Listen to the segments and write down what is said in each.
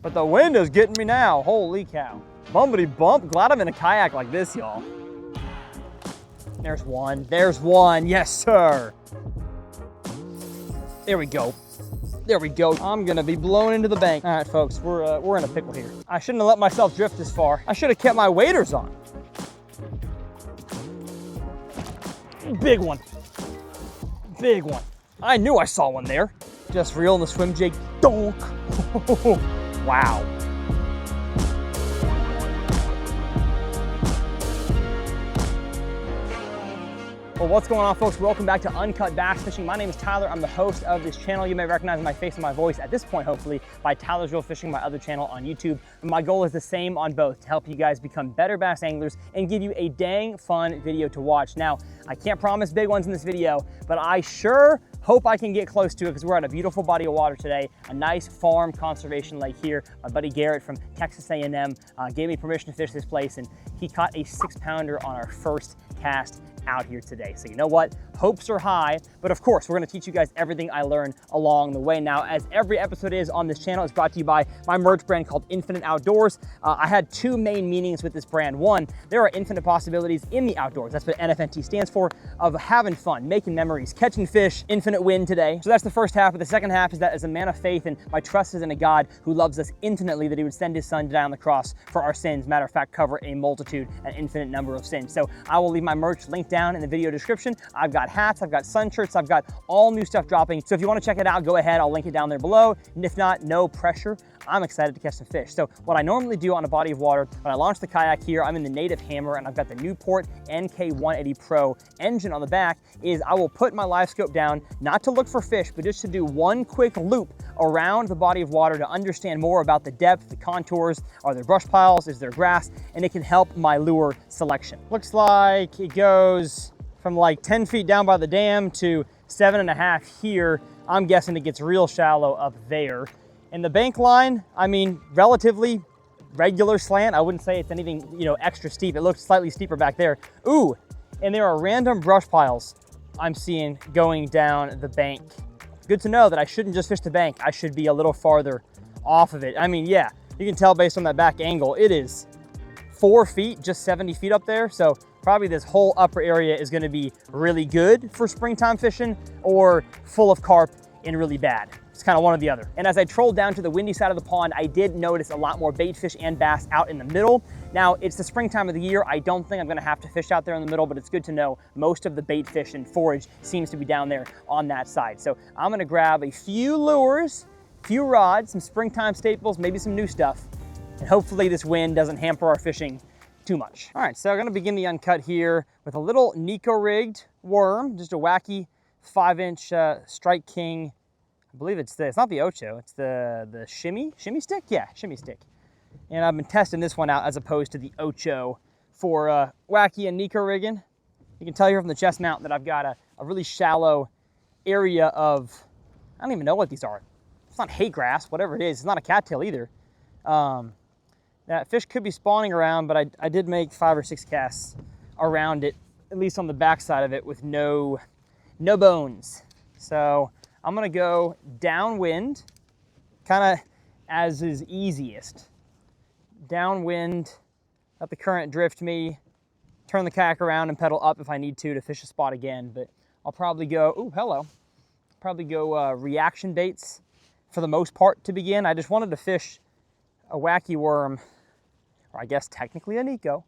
But the wind is getting me now. Holy cow. Bumpity bump. Glad I'm in a kayak like this, y'all. There's one. There's one. Yes, sir. There we go. There we go. I'm gonna be blown into the bank. All right, folks, we're in a pickle here. I shouldn't have let myself drift this far. I should have kept my waders on. Big one. Big one. I knew I saw one there. Just reeling the swim jig. Donk. Wow. Well, what's going on, folks? Welcome back to Uncut Bass Fishing. My name is Tyler. I'm the host of this channel. You may recognize my face and my voice at this point, hopefully, by Tyler's Real Fishing, my other channel on YouTube. And my goal is the same on both, to help you guys become better bass anglers and give you a dang fun video to watch. Now, I can't promise big ones in this video, but I sure hope I can get close to it because we're at a beautiful body of water today, a nice farm conservation lake here. My buddy Garrett from Texas A&M gave me permission to fish this place, and he caught a 6-pounder on our first cast out here today. So you know what? Hopes are high, but of course, we're gonna teach you guys everything I learned along the way. Now, as every episode is on this channel, it's brought to you by my merch brand called Infinite Outdoors. I had two main meanings with this brand. One, there are infinite possibilities in the outdoors. That's what NFNT stands for, of having fun, making memories, catching fish, infinite win today. So that's the first half, but the second half is that as a man of faith, and my trust is in a God who loves us infinitely, that he would send his son to die on the cross for our sins. Matter of fact, cover a multitude, an infinite number of sins. So I will leave my merch linked down in the video description. I've got hats, I've got sun shirts, I've got all new stuff dropping. So if you want to check it out, go ahead, I'll link it down there below. And if not, no pressure. I'm excited to catch some fish. So what I normally do on a body of water, when I launch the kayak here, I'm in the Native Hammer and I've got the Newport NK180 Pro engine on the back, is I will put my live scope down, not to look for fish, but just to do one quick loop around the body of water to understand more about the depth, the contours, are there brush piles, is there grass, and it can help my lure selection. Looks like it goes from like 10 feet down by the dam to 7.5 here. I'm guessing it gets real shallow up there. And the bank line, I mean, relatively regular slant. I wouldn't say it's anything, you know, extra steep. It looks slightly steeper back there. Ooh, and there are random brush piles I'm seeing going down the bank. Good to know that I shouldn't just fish the bank. I should be a little farther off of it. I mean, yeah, you can tell based on that back angle, it is 4 feet, just 70 feet up there. So probably this whole upper area is gonna be really good for springtime fishing or full of carp and really bad. It's kind of one or the other. And as I trolled down to the windy side of the pond, I did notice a lot more bait fish and bass out in the middle. Now, it's the springtime of the year. I don't think I'm gonna have to fish out there in the middle, but it's good to know most of the bait fish and forage seems to be down there on that side. So I'm gonna grab a few lures, few rods, some springtime staples, maybe some new stuff, and hopefully this wind doesn't hamper our fishing too much. All right, so I'm gonna begin the uncut here with a little Nico rigged worm, just a wacky 5-inch Strike King. I believe it's not the Ocho, it's the shimmy stick? Yeah, shimmy stick. And I've been testing this one out as opposed to the Ocho for wacky and Nico rigging. You can tell here from the chest mount that I've got a really shallow area of, I don't even know what these are. It's not hay grass, whatever it is. It's not a cattail either. That fish could be spawning around, but I did make 5 or 6 casts around it, at least on the back side of it, with no bones. So I'm gonna go downwind, kind of as is easiest. Downwind, let the current drift me, turn the kayak around and pedal up if I need to fish a spot again, but I'll probably go, ooh, hello. Probably go reaction baits for the most part to begin. I just wanted to fish a wacky worm, or I guess technically a Nico,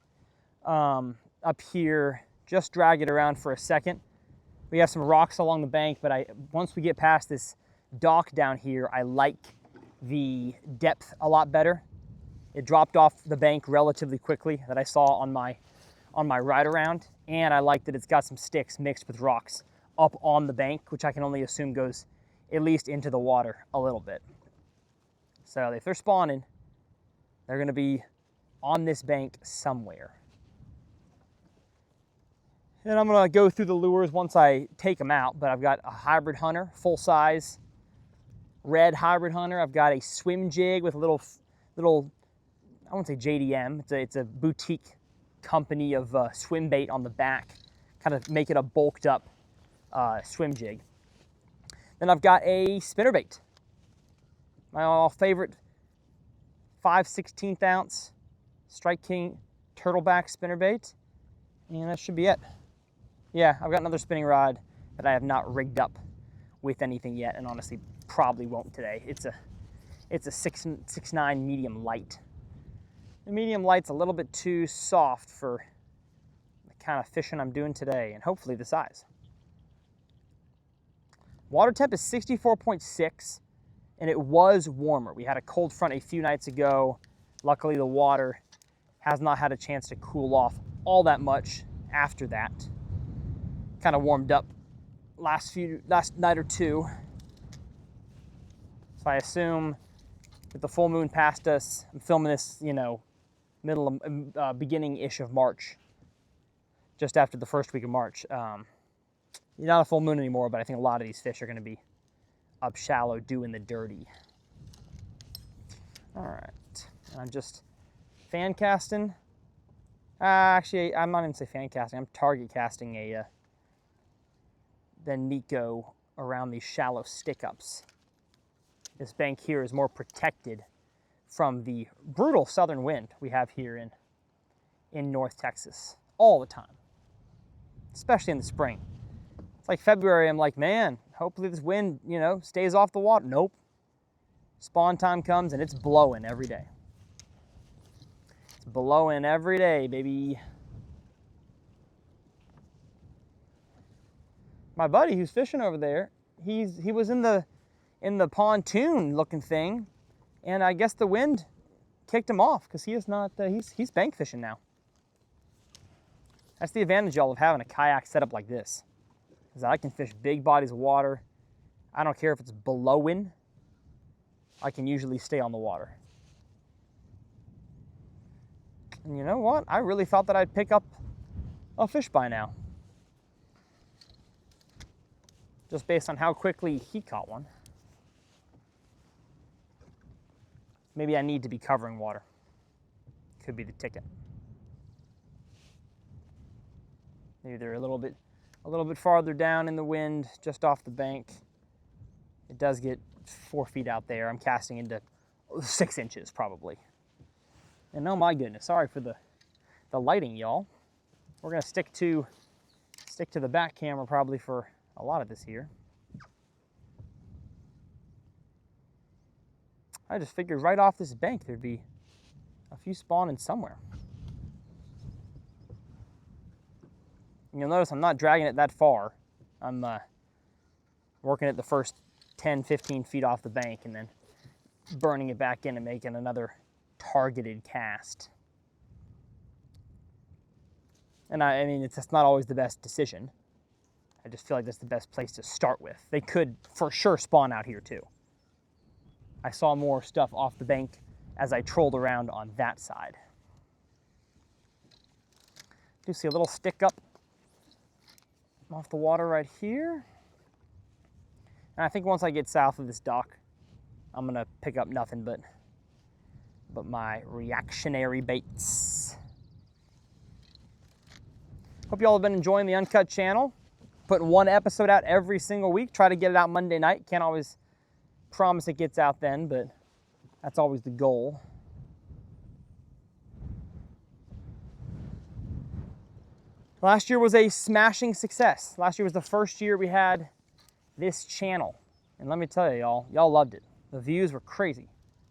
up here, just drag it around for a second. We have some rocks along the bank, but once we get past this dock down here, I like the depth a lot better. It dropped off the bank relatively quickly that I saw on my ride around, and I like that it's got some sticks mixed with rocks up on the bank, which I can only assume goes at least into the water a little bit. So if they're spawning, they're gonna be on this bank somewhere. And I'm gonna go through the lures once I take them out, but I've got a hybrid hunter, full size, red hybrid hunter. I've got a swim jig with a little, I won't say JDM, it's a boutique company of swim bait on the back, kind of make it a bulked up swim jig. Then I've got a spinnerbait, my favorite 5/16 ounce Strike King turtleback spinnerbait, and that should be it. Yeah, I've got another spinning rod that I have not rigged up with anything yet, and honestly probably won't today. It's a 6.9 medium light. The medium light's a little bit too soft for the kind of fishing I'm doing today, and hopefully the size. Water temp is 64.6, and it was warmer. We had a cold front a few nights ago. Luckily the water has not had a chance to cool off all that much after that. Kind of warmed up last night or two. So I assume with the full moon past us, I'm filming this, you know, beginning-ish of March, just after the first week of March. Not a full moon anymore, but I think a lot of these fish are going to be up shallow doing the dirty. All right, I'm just fan casting. Actually, I'm not even say fan casting. I'm target casting the Nico around these shallow stick-ups. This bank here is more protected from the brutal southern wind we have here in North Texas all the time, especially in the spring. It's like February, I'm like, man, hopefully this wind, you know, stays off the water. Nope. Spawn time comes and it's blowing every day. It's blowing every day, baby. My buddy who's fishing over there, he was in the pontoon looking thing, and I guess the wind kicked him off because he is not, he's bank fishing now. That's the advantage, y'all, of having a kayak set up like this, is that I can fish big bodies of water. I don't care if it's blowing, I can usually stay on the water. And you know what? I really thought that I'd pick up a fish by now, just based on how quickly he caught one. Maybe I need to be covering water. Could be the ticket. Maybe they're a little bit farther down in the wind, just off the bank. It does get 4 feet out there. I'm casting into 6 inches probably. And oh my goodness, sorry for the lighting, y'all. We're gonna stick to the back camera probably for a lot of this here. I just figured right off this bank there'd be a few spawning somewhere. You'll notice I'm not dragging it that far. I'm working at the first 10, 15 feet off the bank and then burning it back in and making another targeted cast. And I mean, it's just not always the best decision. I just feel like that's the best place to start with. They could for sure spawn out here too. I saw more stuff off the bank as I trolled around on that side. Do see a little stick up off the water right here. And I think once I get south of this dock, I'm gonna pick up nothing but my reactionary baits. Hope you all have been enjoying the Uncut channel. Putting one episode out every single week. Try to get it out Monday night. Can't always promise it gets out then, but that's always the goal. Last year was a smashing success. Last year was the first year we had this channel. And let me tell you, y'all loved it. The views were crazy.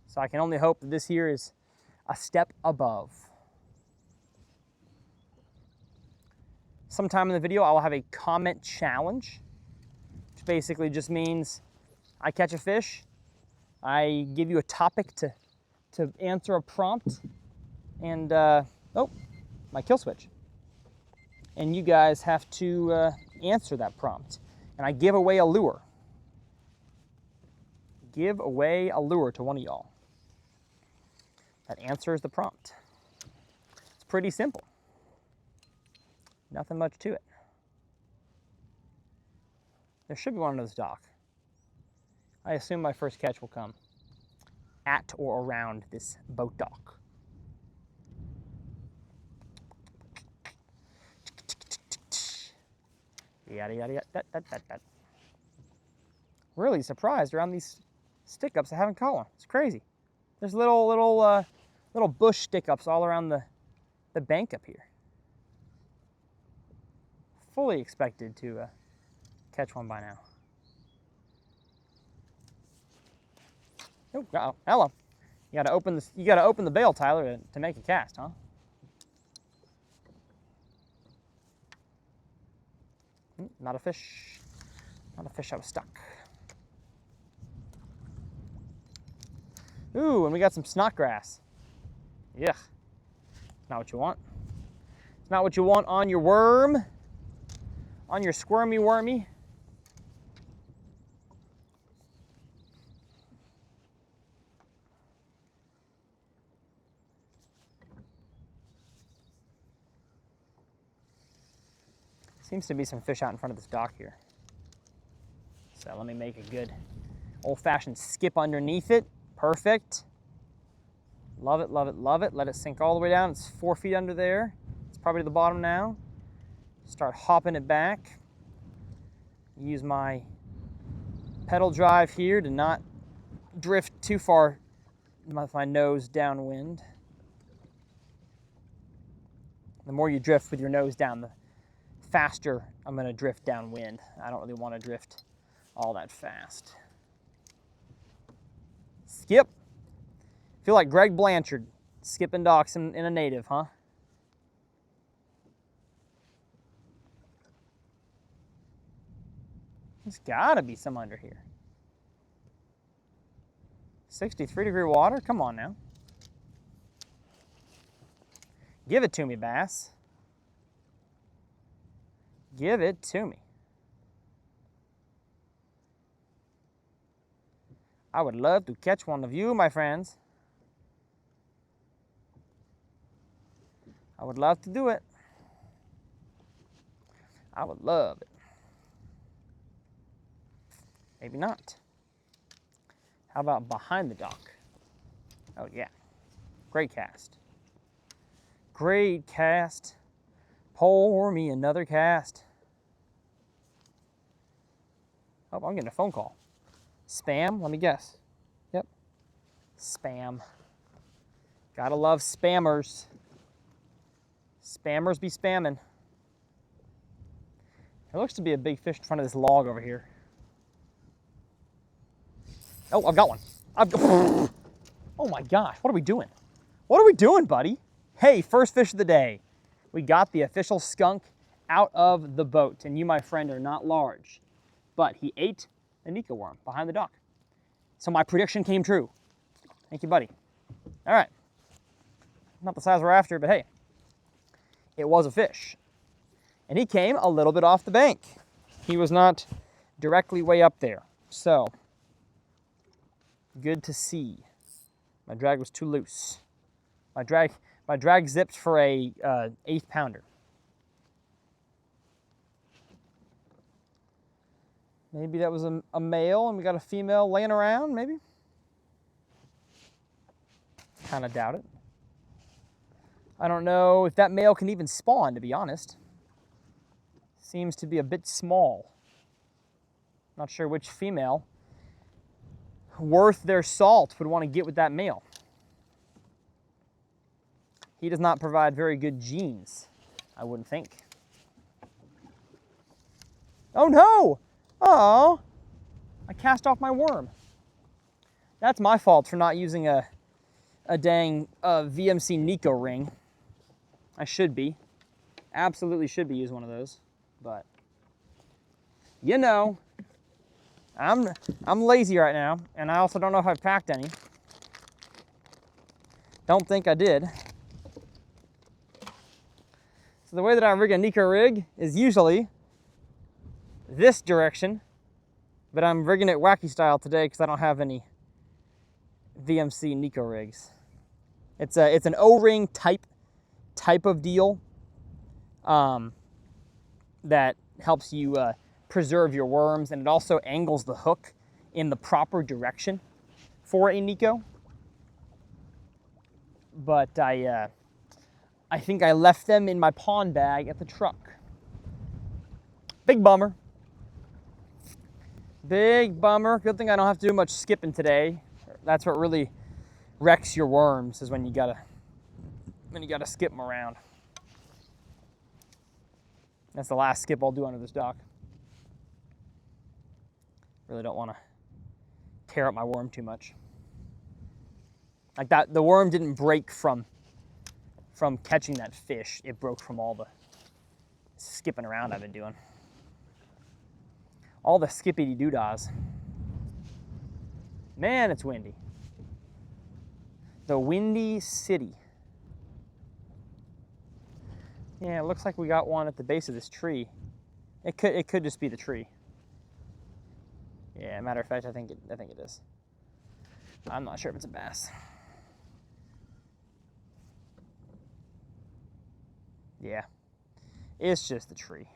So I can only hope that this year is a step above. Sometime in the video, I will have a comment challenge, which basically just means I catch a fish, I give you a topic to answer a prompt, and, oh, my kill switch. And you guys have to answer that prompt. And I give away a lure. Give away a lure to one of y'all that answers the prompt. It's pretty simple. Nothing much to it. There should be one on this dock. I assume my first catch will come at or around this boat dock. Yada, yada, yada, that. Really surprised around these stick-ups I haven't caught one. It's crazy. There's little bush stick-ups all around the bank up here. Fully expected to catch one by now. Oh, uh-oh, hello. You gotta open the bail, Tyler, to make a cast, huh? Not a fish. Not a fish, I was stuck. Ooh, and we got some snodgrass. Yeah. Not what you want. It's not what you want on your worm. On your squirmy wormy. Seems to be some fish out in front of this dock here. So let me make a good old-fashioned skip underneath it. Perfect. Love it, love it, love it. Let it sink all the way down. It's 4 feet under there. It's probably to the bottom now. Start hopping it back. Use my pedal drive here to not drift too far with my nose downwind. The more you drift with your nose down, the faster I'm going to drift downwind. I don't really want to drift all that fast. Skip. Feel like Greg Blanchard skipping docks in a native, huh? There's gotta be some under here. 63-degree water? Come on now. Give it to me, bass. Give it to me. I would love to catch one of you, my friends. I would love to do it. I would love it. Maybe not. How about behind the dock? Oh yeah, great cast. Great cast. Pour me another cast. Oh, I'm getting a phone call. Spam? Let me guess. Yep. Spam. Gotta love spammers. Spammers be spamming. There looks to be a big fish in front of this log over here. Oh, I've got one. Oh my gosh, what are we doing? What are we doing, buddy? Hey, first fish of the day. We got the official skunk out of the boat, and you, my friend, are not large, but he ate the Nico worm behind the dock. So my prediction came true. Thank you, buddy. All right. Not the size we're after, but hey, it was a fish. And he came a little bit off the bank. He was not directly way up there. So, good to see. My drag was too loose. My drag zipped for a 1/8 pounder. Maybe that was a male and we got a female laying around, maybe? Kind of doubt it. I don't know if that male can even spawn, to be honest. Seems to be a bit small. Not sure which female worth their salt would want to get with that male. He does not provide very good genes, I wouldn't think. Oh no! Oh, I cast off my worm. That's my fault for not using a dang VMC Nico ring. I should be. Absolutely should be using one of those. But, you know, I'm lazy right now, and I also don't know if I've packed any. Don't think I did. So the way that I rig a Nico rig is usually this direction, but I'm rigging it wacky style today because I don't have any VMC Nico rigs. It's an O-ring type of deal that helps you preserve your worms, and it also angles the hook in the proper direction for a Nico. But I think I left them in my pond bag at the truck. Big bummer. Big bummer. Good thing I don't have to do much skipping today. That's what really wrecks your worms is when you gotta skip them around. That's the last skip I'll do under this dock. Really don't want to tear up my worm too much. Like that, the worm didn't break from catching that fish. It broke from all the skipping around I've been doing. All the skippity-doo-dahs. Man, it's windy. The Windy City. Yeah, it looks like we got one at the base of this tree. It could just be the tree. Yeah, matter of fact, I think it is. I'm not sure if it's a bass. Yeah, it's just the tree.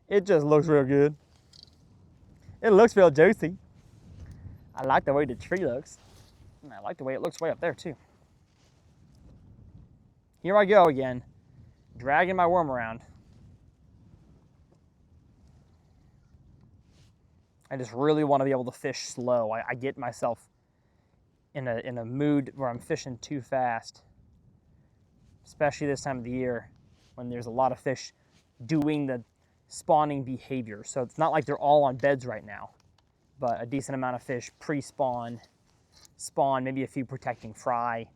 It just looks real good. It looks real juicy. I like the way the tree looks. And I like the way it looks way up there too. Here I go again, dragging my worm around. I just really want to be able to fish slow. I get myself in a mood where I'm fishing too fast, especially this time of the year when there's a lot of fish doing the spawning behavior. So it's not like they're all on beds right now, but a decent amount of fish pre-spawn, spawn, maybe a few protecting fry.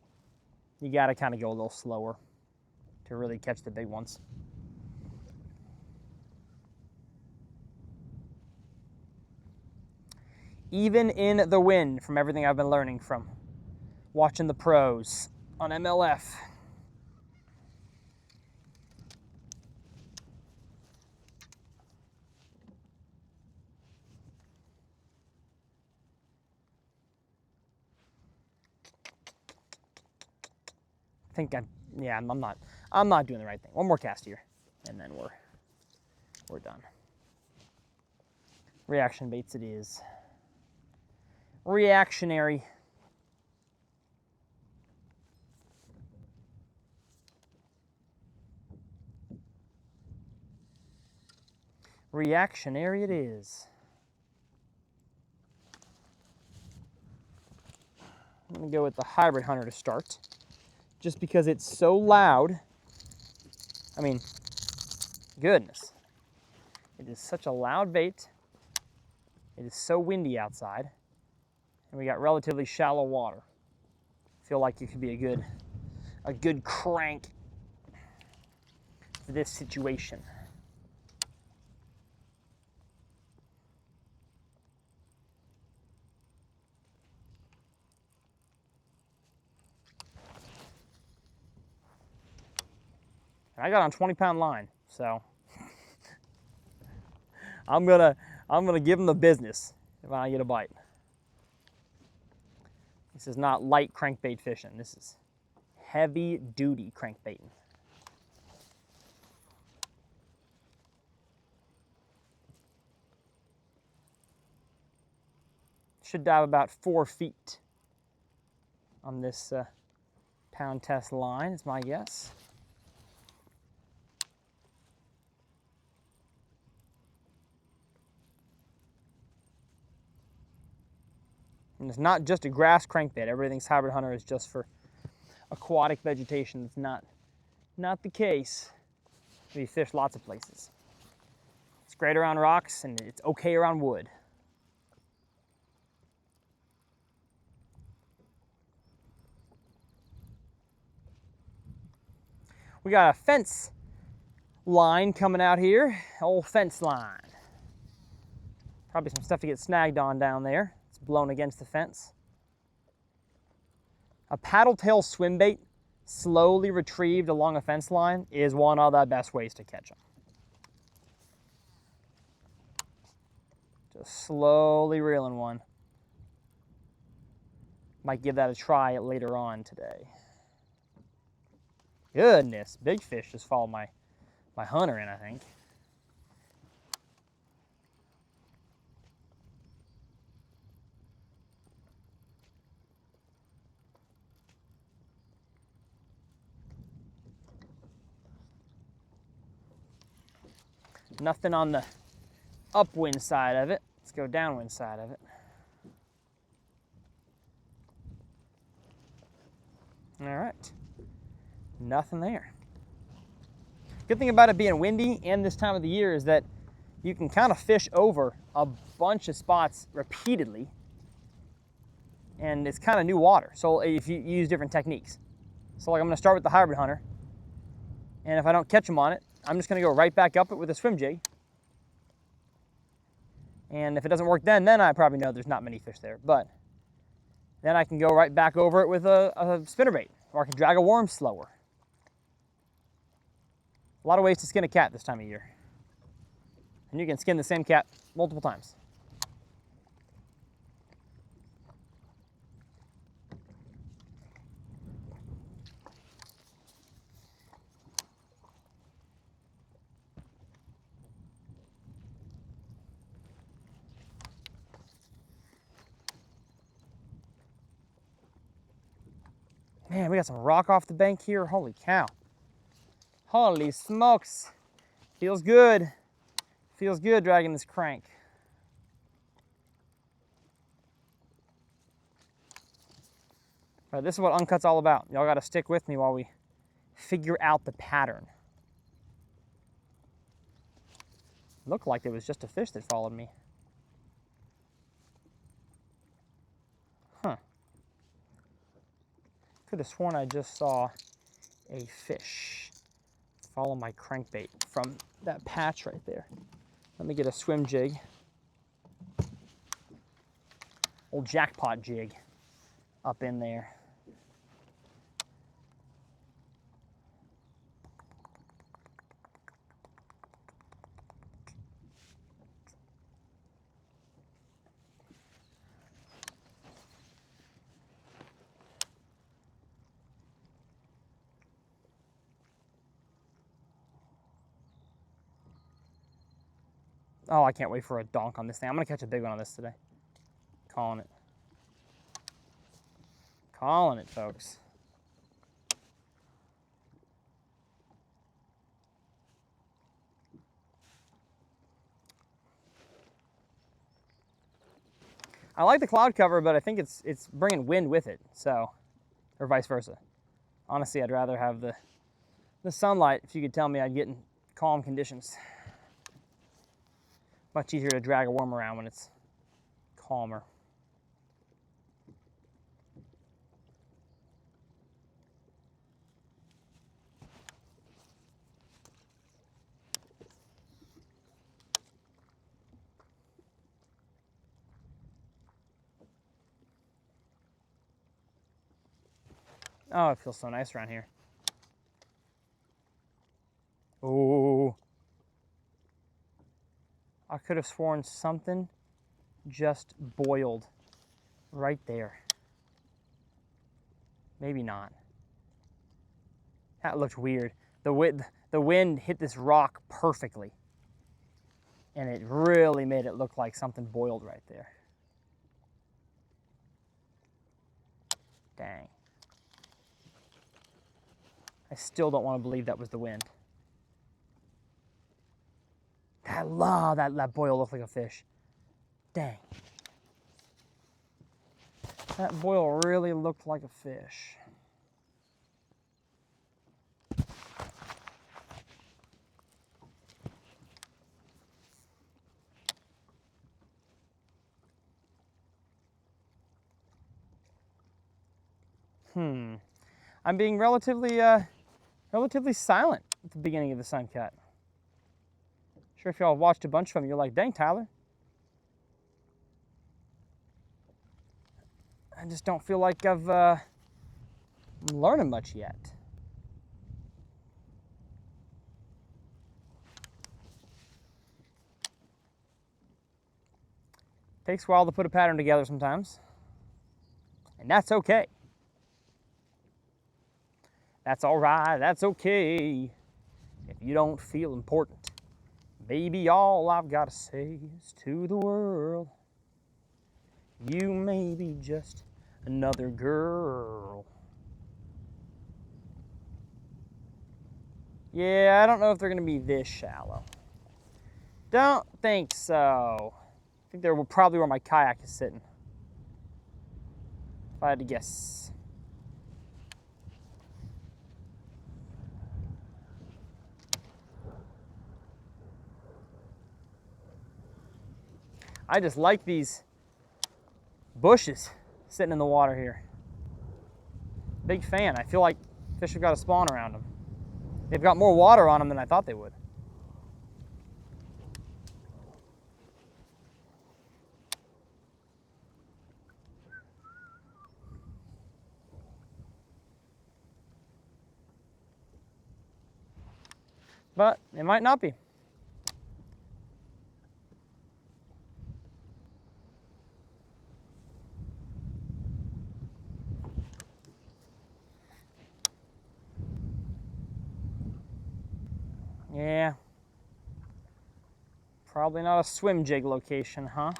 You got to kind of go a little slower to really catch the big ones. Even in the wind, from everything I've been learning from watching the pros on MLF. I think I'm not doing the right thing. One more cast here, and then we're done. Reaction baits it is. Reactionary. Reactionary it is. I'm gonna go with the Hybrid Hunter to start, just because it's so loud. I mean, goodness. It is such a loud bait. It is so windy outside. And we got relatively shallow water. I feel like it could be a good crank for this situation. I got on 20-pound line, so I'm gonna give him the business if I get a bite. This is not light crankbait fishing. This is heavy duty crankbaiting. Should dive about 4 feet on this pound test line, is my guess. And it's not just a grass crankbait. Everything's Hybrid Hunter is just for aquatic vegetation. It's not the case. We fish lots of places. It's great around rocks and it's okay around wood. We got a fence line coming out here, old fence line. Probably some stuff to get snagged on down there. It's blown against the fence. A paddle tail swim bait slowly retrieved along a fence line is one of the best ways to catch them. Just slowly reeling one. Might give that a try later on today. Goodness, big fish just followed my hunter in, I think. Nothing on the upwind side of it. Let's go downwind side of it. All right, nothing there. Good thing about it being windy and this time of the year is that you can kind of fish over a bunch of spots repeatedly, and it's kind of new water. So if you use different techniques. So like I'm gonna start with the hybrid hunter, and if I don't catch them on it, I'm just gonna go right back up it with a swim jig. And if it doesn't work then I probably know there's not many fish there, but then I can go right back over it with a spinnerbait, or I can drag a worm slower. A lot of ways to skin a cat this time of year. And you can skin the same cat multiple times. Man, we got some rock off the bank here. Holy cow. Holy smokes. Feels good. Feels good dragging this crank. But this is what Uncut's all about. Y'all got to stick with me while we figure out the pattern. Looked like it was just a fish that followed me. Huh. Could have sworn I just saw a fish follow my crankbait from that patch right there. Let me get a swim jig. Old jackpot jig up in there. Oh, I can't wait for a donk on this thing. I'm gonna catch a big one on this today. Calling it. Calling it, folks. I like the cloud cover, but I think it's bringing wind with it, so, or vice versa. Honestly, I'd rather have the sunlight. If you could tell me I'd get in calm conditions. Much easier to drag a worm around when it's calmer. Oh, it feels so nice around here. Ooh. I could have sworn something just boiled right there. Maybe not. That looked weird. The wind hit this rock perfectly, and it really made it look like something boiled right there. Dang. I still don't want to believe that was the wind. That boil looked like a fish. Dang. That boil really looked like a fish. I'm being relatively silent at the beginning of this Uncut. Sure, if y'all watched a bunch of them, you're like, dang, Tyler. I just don't feel like I'm learning much yet. Takes a while to put a pattern together sometimes, and that's okay. That's all right, that's okay. If you don't feel important, baby, all I've got to say is to the world, you may be just another girl. Yeah, I don't know if they're gonna be this shallow. Don't think so. I think they're probably where my kayak is sitting, if I had to guess. I just like these bushes sitting in the water here. Big fan. I feel like fish have got a spawn around them. They've got more water on them than I thought they would. But it might not be. Yeah. Probably not a swim jig location, huh?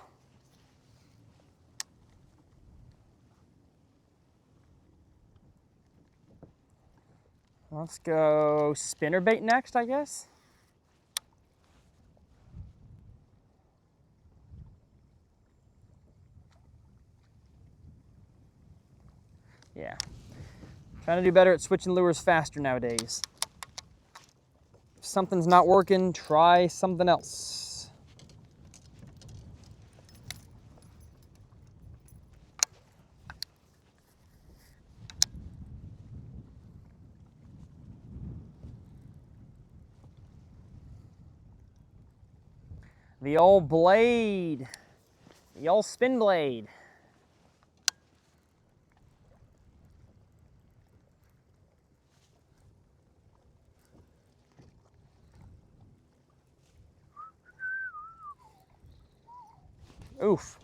Let's go spinnerbait next, I guess. Yeah. Trying to do better at switching lures faster nowadays. If something's not working, try something else. The old blade. The old spin blade. Oof.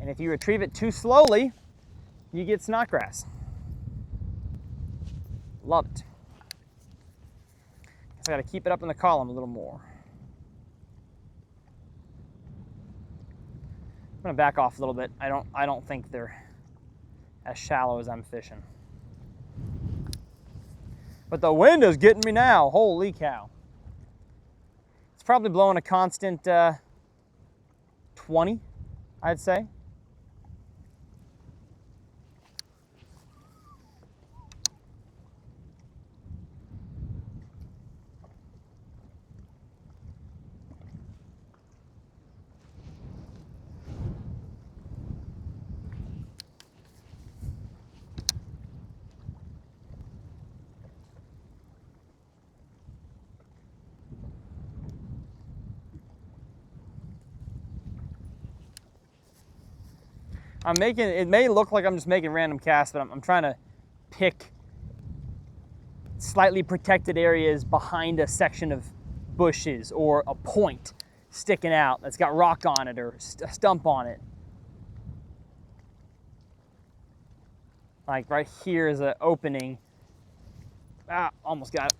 And if you retrieve it too slowly, you get snodgrass. Love it. Guess I gotta keep it up in the column a little more. I'm gonna back off a little bit. I don't think they're as shallow as I'm fishing. But the wind is getting me now. Holy cow. It's probably blowing a constant 20, I'd say. It may look like I'm just making random casts, but I'm trying to pick slightly protected areas behind a section of bushes or a point sticking out that's got rock on it or a stump on it. Like right here is an opening. Ah, almost got it.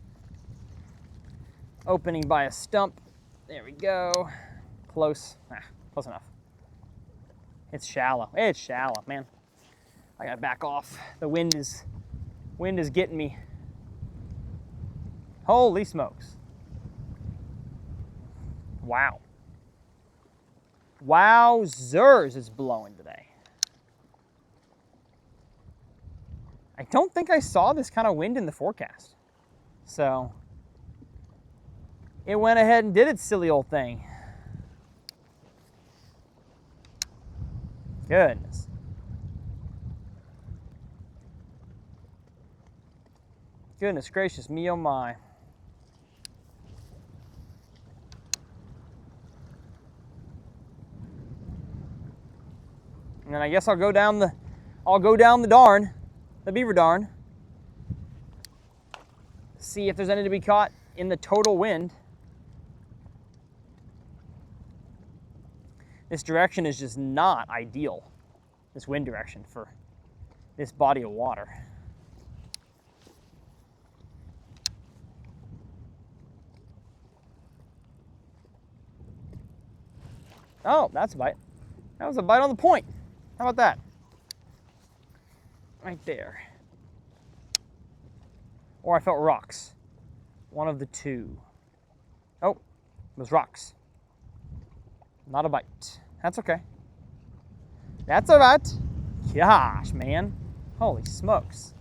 Opening by a stump. There we go. Close. Close enough. It's shallow. It's shallow, man. I gotta back off. The wind is getting me. Holy smokes. Wow. Wowzers, it's blowing today. I don't think I saw this kind of wind in the forecast. So it went ahead and did its silly old thing. Goodness. Goodness gracious me, oh my. And then I guess I'll go down the beaver darn. See if there's any to be caught in the total wind. This direction is just not ideal, this wind direction for this body of water. Oh, that's a bite. That was a bite on the point. How about that? Right there. Or I felt rocks. One of the two. Oh, it was rocks. Not a bite. That's okay. That's all right. Gosh, man. Holy smokes.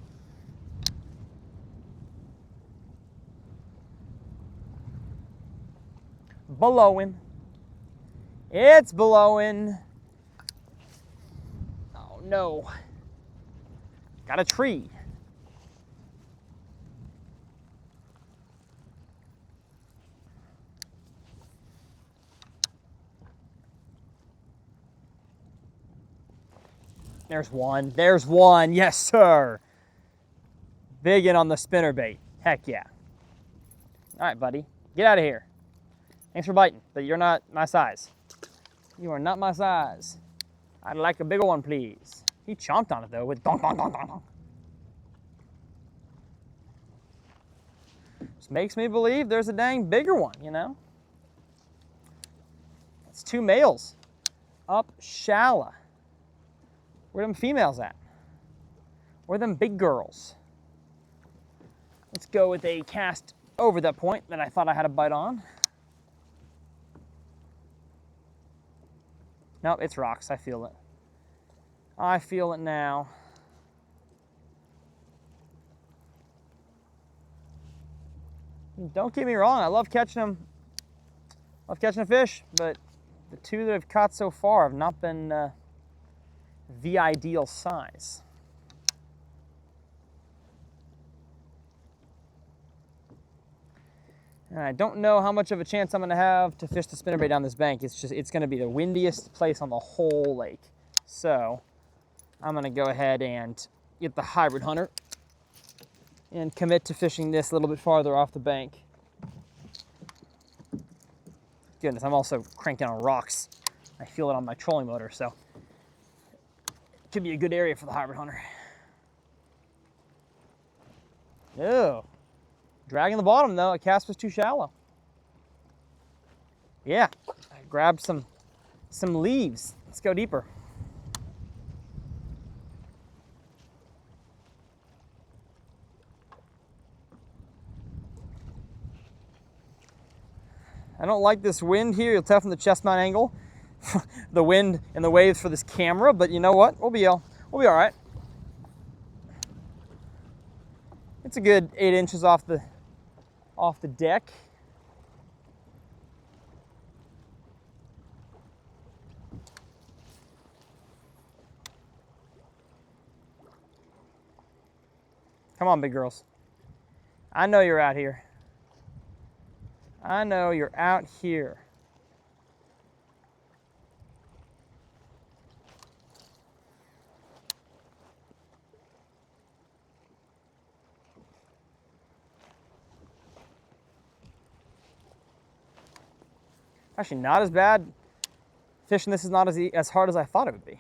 Blowing. It's blowing. Oh no. Got a tree. There's one. There's one. Yes, sir. Big in on the spinnerbait. Heck yeah. All right, buddy. Get out of here. Thanks for biting, but you're not my size. You are not my size. I'd like a bigger one, please. He chomped on it, though, with donk, donk, donk, donk, donk. This makes me believe there's a dang bigger one, you know? It's 2 males. Up shallow. Where them females at? Where them big girls? Let's go with a cast over that point that I thought I had a bite on. Nope, it's rocks. I feel it. I feel it now. Don't get me wrong, I love catching them. Love catching a fish, but the 2 that I've caught so far have not been the ideal size. And I don't know how much of a chance I'm going to have to fish the spinnerbait down this bank. It's going to be the windiest place on the whole lake. So I'm going to go ahead and get the hybrid hunter and commit to fishing this a little bit farther off the bank. Goodness, I'm also cranking on rocks. I feel it on my trolling motor, so it could be a good area for the hybrid hunter. Ew. Dragging the bottom though, the cast was too shallow. Yeah, I grabbed some leaves. Let's go deeper. I don't like this wind here. You'll tell from the chest mount angle, the wind and the waves for this camera, but you know what? We'll be all right. It's a good 8 inches off the deck. Come on, big girls. I know you're out here. I know you're out here. Actually, not as bad. Fishing this is not as hard as I thought it would be.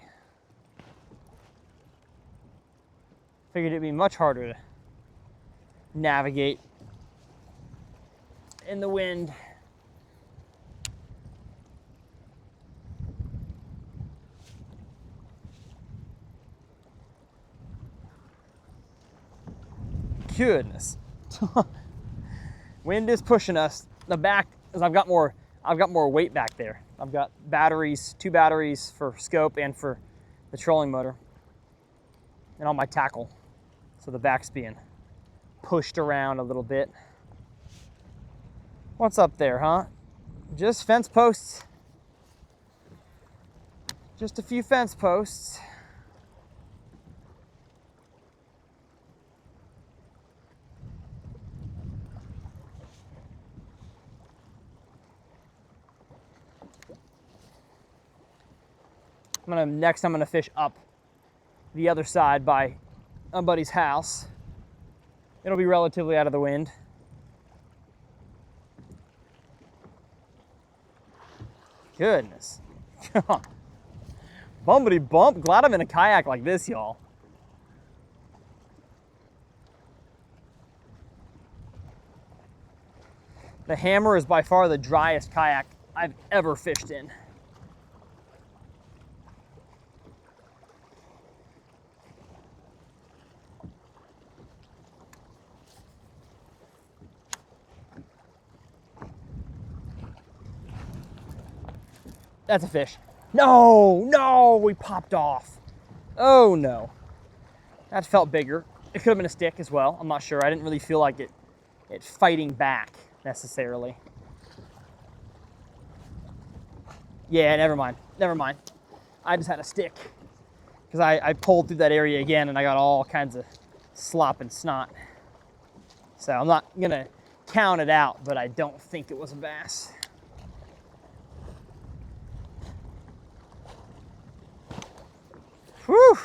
Figured it'd be much harder to navigate in the wind. Goodness. Wind is pushing us. The back, as I've got more weight back there. I've got batteries, 2 batteries for scope and for the trolling motor, and all my tackle. So the back's being pushed around a little bit. What's up there, huh? Just fence posts. Just a few fence posts. Next I'm gonna fish up the other side by a buddy's house. It'll be relatively out of the wind. Goodness. Bumpity bump. Glad I'm in a kayak like this, y'all. The Hammer is by far the driest kayak I've ever fished in. That's a fish. No, we popped off. Oh no. That felt bigger. It could have been a stick as well. I'm not sure. I didn't really feel like it fighting back necessarily. Yeah, never mind. Never mind. I just had a stick because I pulled through that area again and I got all kinds of slop and snot. So I'm not gonna count it out, but I don't think it was a bass. Whew.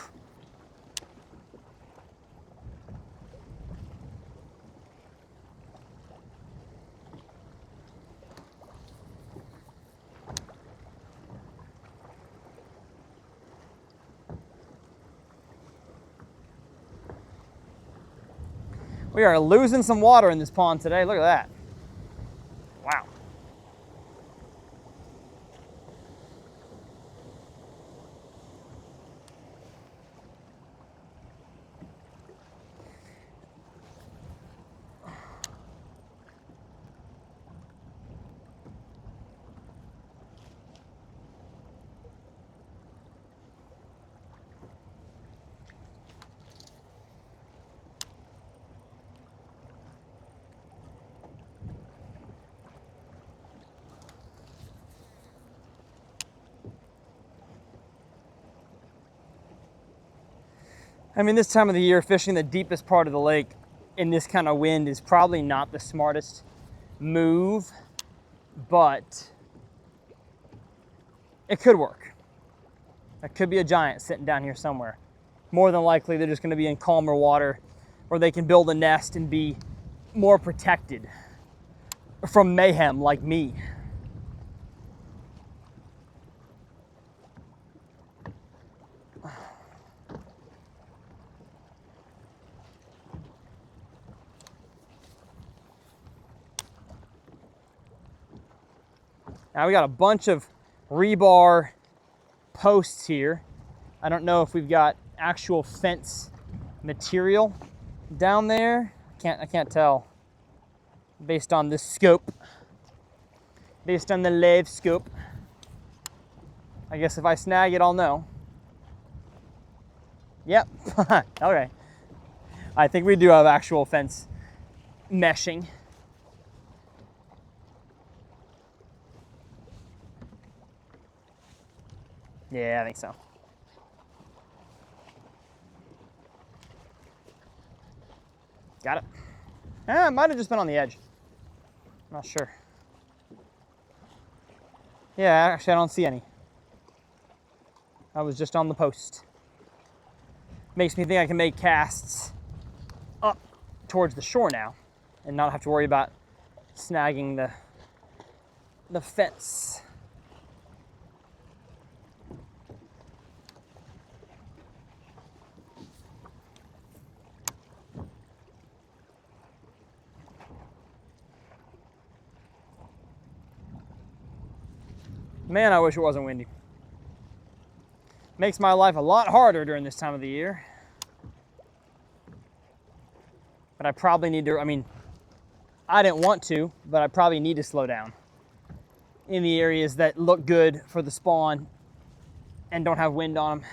We are losing some water in this pond today. Look at that. Wow. I mean, this time of the year, fishing the deepest part of the lake in this kind of wind is probably not the smartest move, but it could work. There could be a giant sitting down here somewhere. More than likely, they're just going to be in calmer water where they can build a nest and be more protected from mayhem like me. Now we got a bunch of rebar posts here. I don't know if we've got actual fence material down there. I can't tell based on this scope. Based on the lave scope. I guess if I snag it, I'll know. Yep. Okay. I think we do have actual fence meshing. Yeah, I think so. Got it. It might have just been on the edge. Not sure. Yeah, actually I don't see any. I was just on the post. Makes me think I can make casts up towards the shore now and not have to worry about snagging the fence. Man, I wish it wasn't windy. Makes my life a lot harder during this time of the year. But I probably need to, I mean, I didn't want to, but I probably need to slow down in the areas that look good for the spawn and don't have wind on them.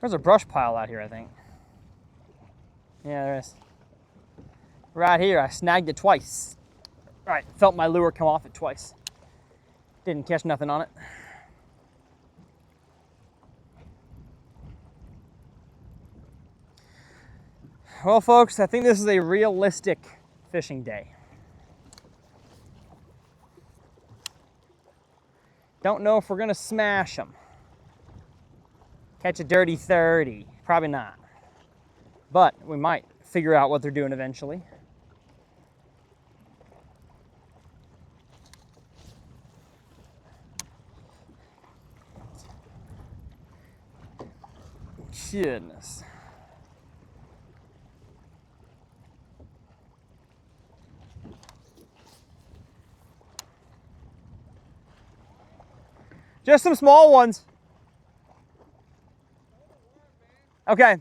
There's a brush pile out here, I think. Yeah, there is. Right here, I snagged it twice. All right, felt my lure come off it twice. Didn't catch nothing on it. Well, folks, I think this is a realistic fishing day. Don't know if we're gonna smash them. Catch a dirty 30, probably not. But we might figure out what they're doing eventually. Goodness. Just some small ones. Okay.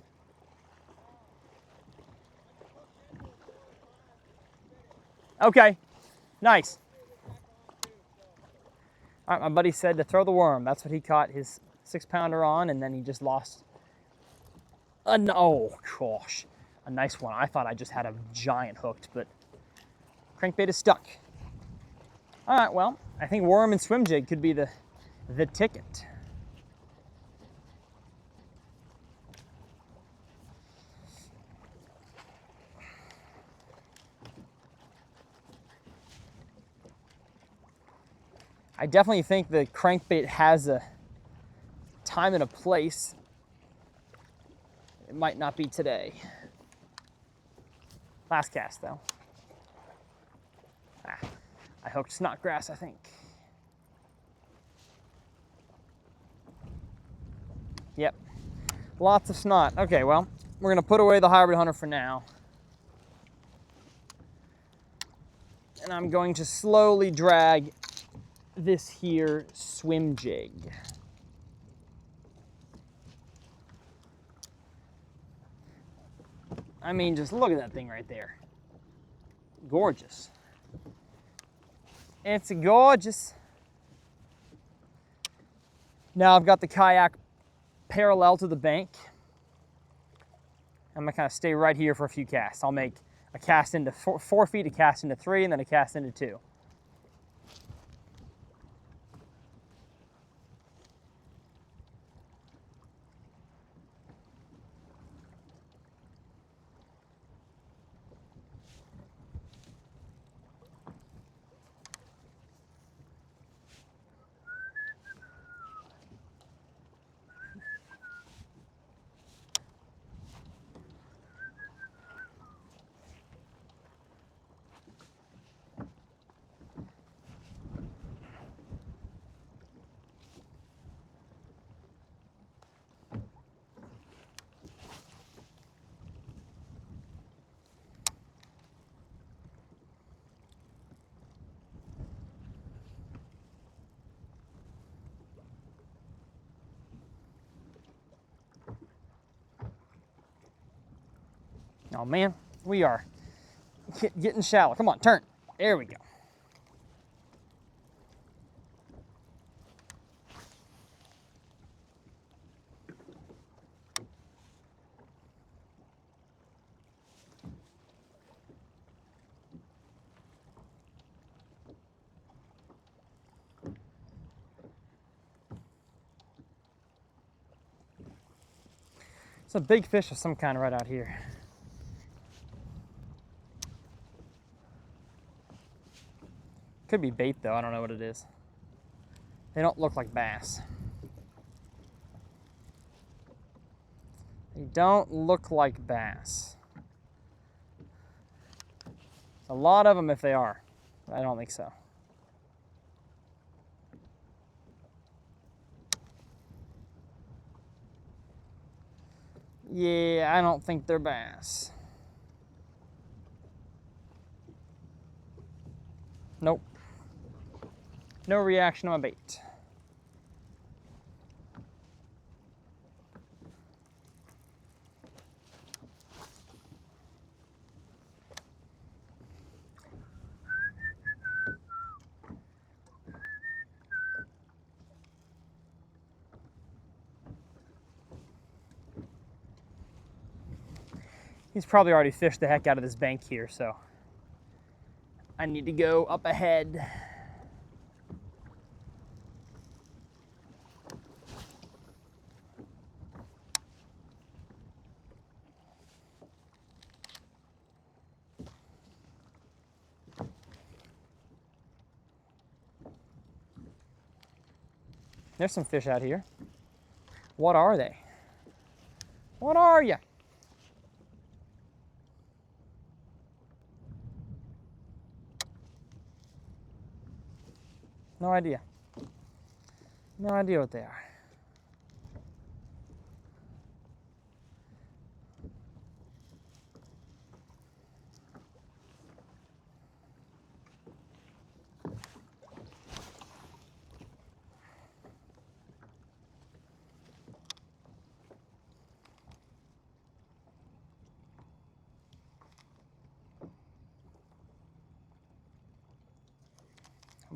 Okay. Nice. All right, my buddy said to throw the worm. That's what he caught his 6-pounder on, and then he just lost. Oh, gosh. A nice one. I thought I just had a giant hooked, but crankbait is stuck. All right, well, I think worm and swim jig could be the ticket. I definitely think the crankbait has a time and a place. It might not be today. Last cast, though. I hooked snodgrass, I think. Yep, lots of snot. Okay, well, we're gonna put away the hybrid hunter for now. And I'm going to slowly drag this here swim jig. I mean, just look at that thing right there. Gorgeous. It's gorgeous. Now I've got the kayak parallel to the bank. I'm gonna kind of stay right here for a few casts. I'll make a cast into 4 feet, a cast into 3, and then a cast into 2. Oh man, we are getting shallow. Come on, turn. There we go. It's a big fish of some kind right out here. Could be bait though, I don't know what it is. They don't look like bass. They don't look like bass. A lot of them if they are. I don't think so. Yeah, I don't think they're bass. Nope. No reaction on my bait. He's probably already fished the heck out of this bank here, so I need to go up ahead. There's some fish out here. What are they? What are you? No idea. No idea what they are.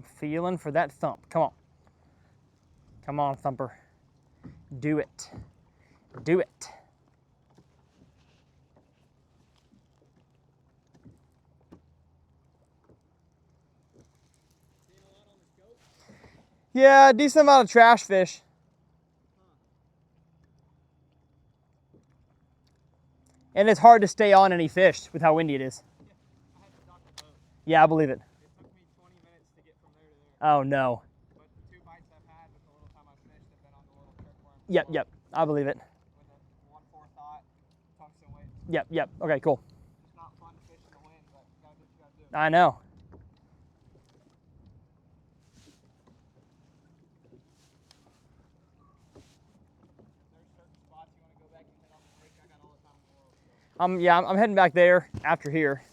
I'm feeling for that thump. Come on. Come on, Thumper. Do it. Do it. Yeah, decent amount of trash fish. And it's hard to stay on any fish with how windy it is. Yeah, I believe it. It took me 20 minutes to get from there to there. Oh, no. But the 2 bites I've had with the little time I've fished have been on the little trick worm. Yep. I believe it. With a 1/4 thought, tungsten weight. Yep. Okay, cool. It's not fun to fish in the wind, but you gotta do what you gotta do. I know. There's certain spots you wanna go back and hit on the creek. I got all the time in the world. So. Yeah, I'm heading back there after here.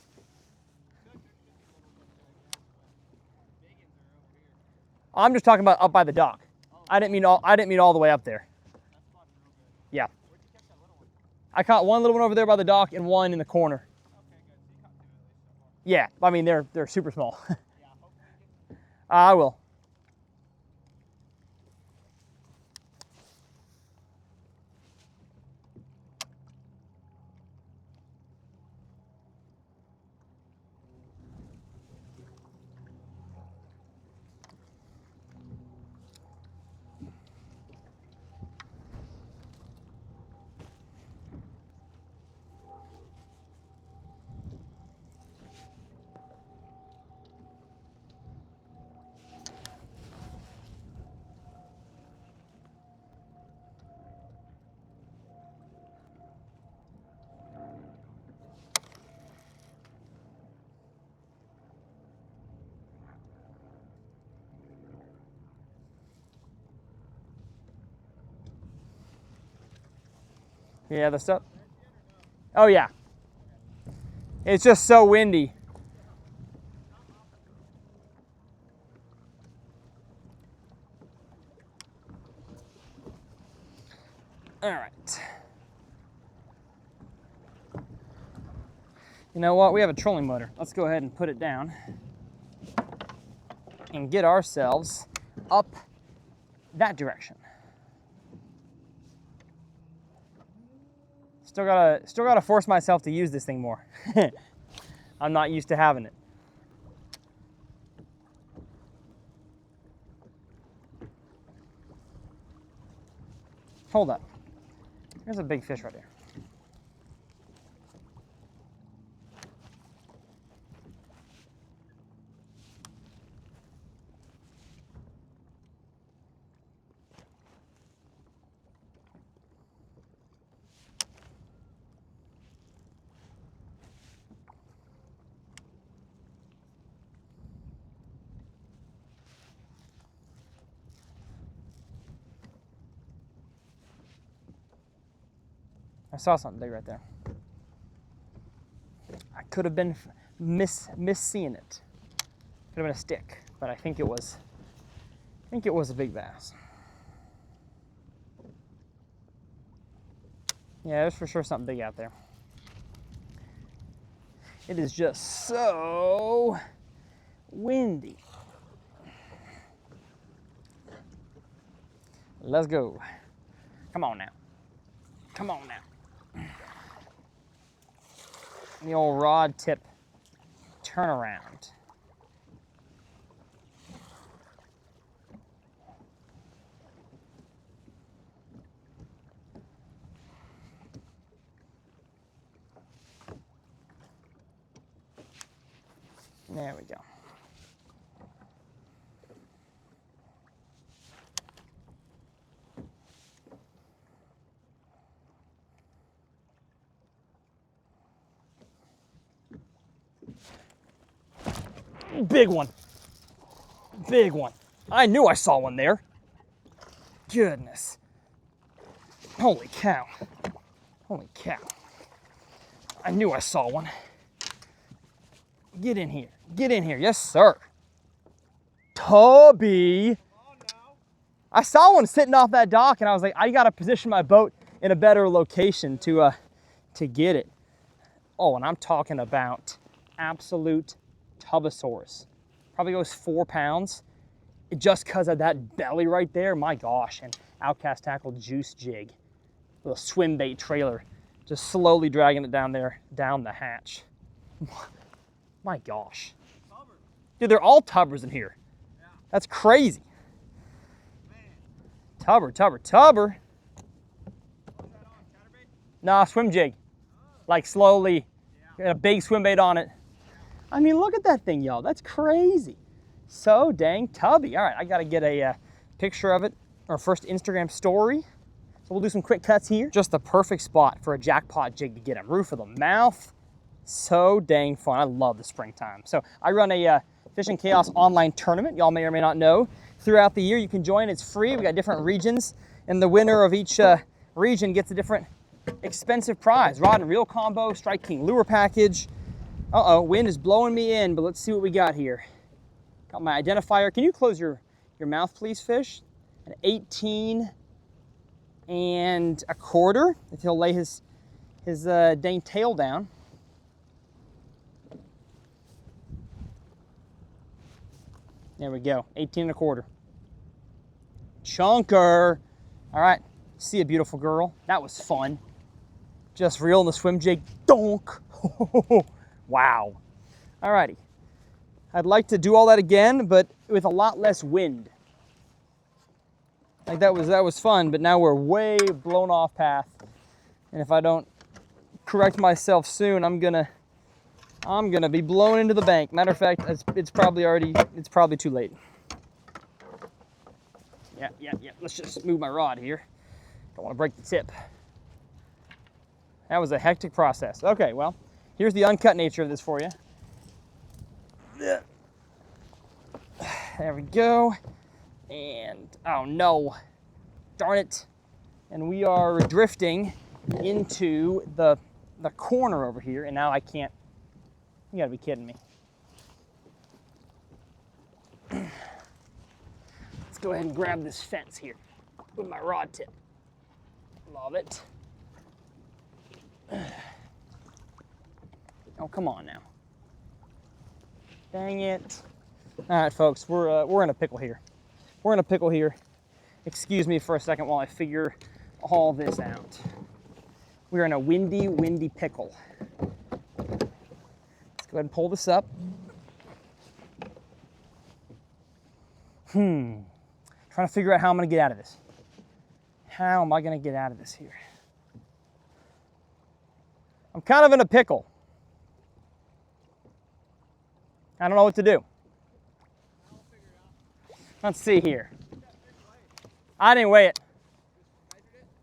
I'm just talking about up by the dock. I didn't mean all the way up there. Yeah. Where'd you catch that little one? I caught one little one over there by the dock and one in the corner. Okay, good. So you caught 2 at least so far. Yeah, I mean they're super small. Yeah, hopefully you get I will. Yeah, the stuff. Oh yeah. It's just so windy. All right. You know what? We have a trolling motor. Let's go ahead and put it down and get ourselves up that direction. Still gotta force myself to use this thing more. I'm not used to having it. Hold up. There's a big fish right there. I saw something big right there. I could have been seeing it. Could have been a stick, but I think it was a big bass. Yeah, there's for sure something big out there. It is just so windy. Let's go. Come on now. Come on now. The old rod tip turnaround. There we go. Big one. Big one. I knew I saw one there. Goodness. Holy cow. Holy cow. I knew I saw one. Get in here. Get in here. Yes, sir. Tubby. I saw one sitting off that dock, and I was like, I got to position my boat in a better location to get it. Oh, and I'm talking about absolute Tubosaurus. Probably goes 4 pounds. Just because of that belly right there, my gosh. And Outcast Tackle juice jig. Little swim bait trailer. Just slowly dragging it down there, down the hatch. My gosh. Dude, they're all tubbers in here. Yeah. That's crazy. Man. Tubber. What's that on? Chatterbait? Nah, swim jig. Like slowly, Yeah. got a big swim bait on it. I mean, look at that thing, y'all. That's crazy. So dang tubby. All right, I gotta get a picture of it, our first Instagram story. So we'll do some quick cuts here. Just the perfect spot for a jackpot jig to get him. Roof of the mouth. So dang fun. I love the springtime. So I run a Fishing Chaos online tournament. Y'all may or may not know. Throughout the year, you can join. It's free. We got different regions, and the winner of each region gets a different expensive prize. Rod and reel combo, Strike King lure package. Uh-oh, wind is blowing me in, but let's see what we got here. Got my identifier. Can you close your mouth, please, fish? An 18 and a quarter, if he'll lay his dang tail down. There we go, 18 and a quarter. Chunker. All right, see a beautiful girl. That was fun. Just reeling the swim jig, donk. Wow. All righty. I'd like to do all that again, but with a lot less wind. Like that was fun, but now we're way blown off path. And if I don't correct myself soon, I'm gonna be blown into the bank. Matter of fact, it's probably too late. Yeah. Let's just move my rod here. Don't want to break the tip. That was a hectic process. Okay, well, here's the uncut nature of this for you. There we go. And, oh no, darn it. And we are drifting into the corner over here, and now I can't, you gotta be kidding me. Let's go ahead and grab this fence here with my rod tip. Love it. Oh, come on now. Dang it. All right, folks, we're in a pickle here. We're in a pickle here. Excuse me for a second while I figure all this out. We're in a windy pickle. Let's go ahead and pull this up. Trying to figure out how I'm gonna get out of this. How am I gonna get out of this here? I'm kind of in a pickle. I don't know what to do. Let's see here. I didn't weigh it.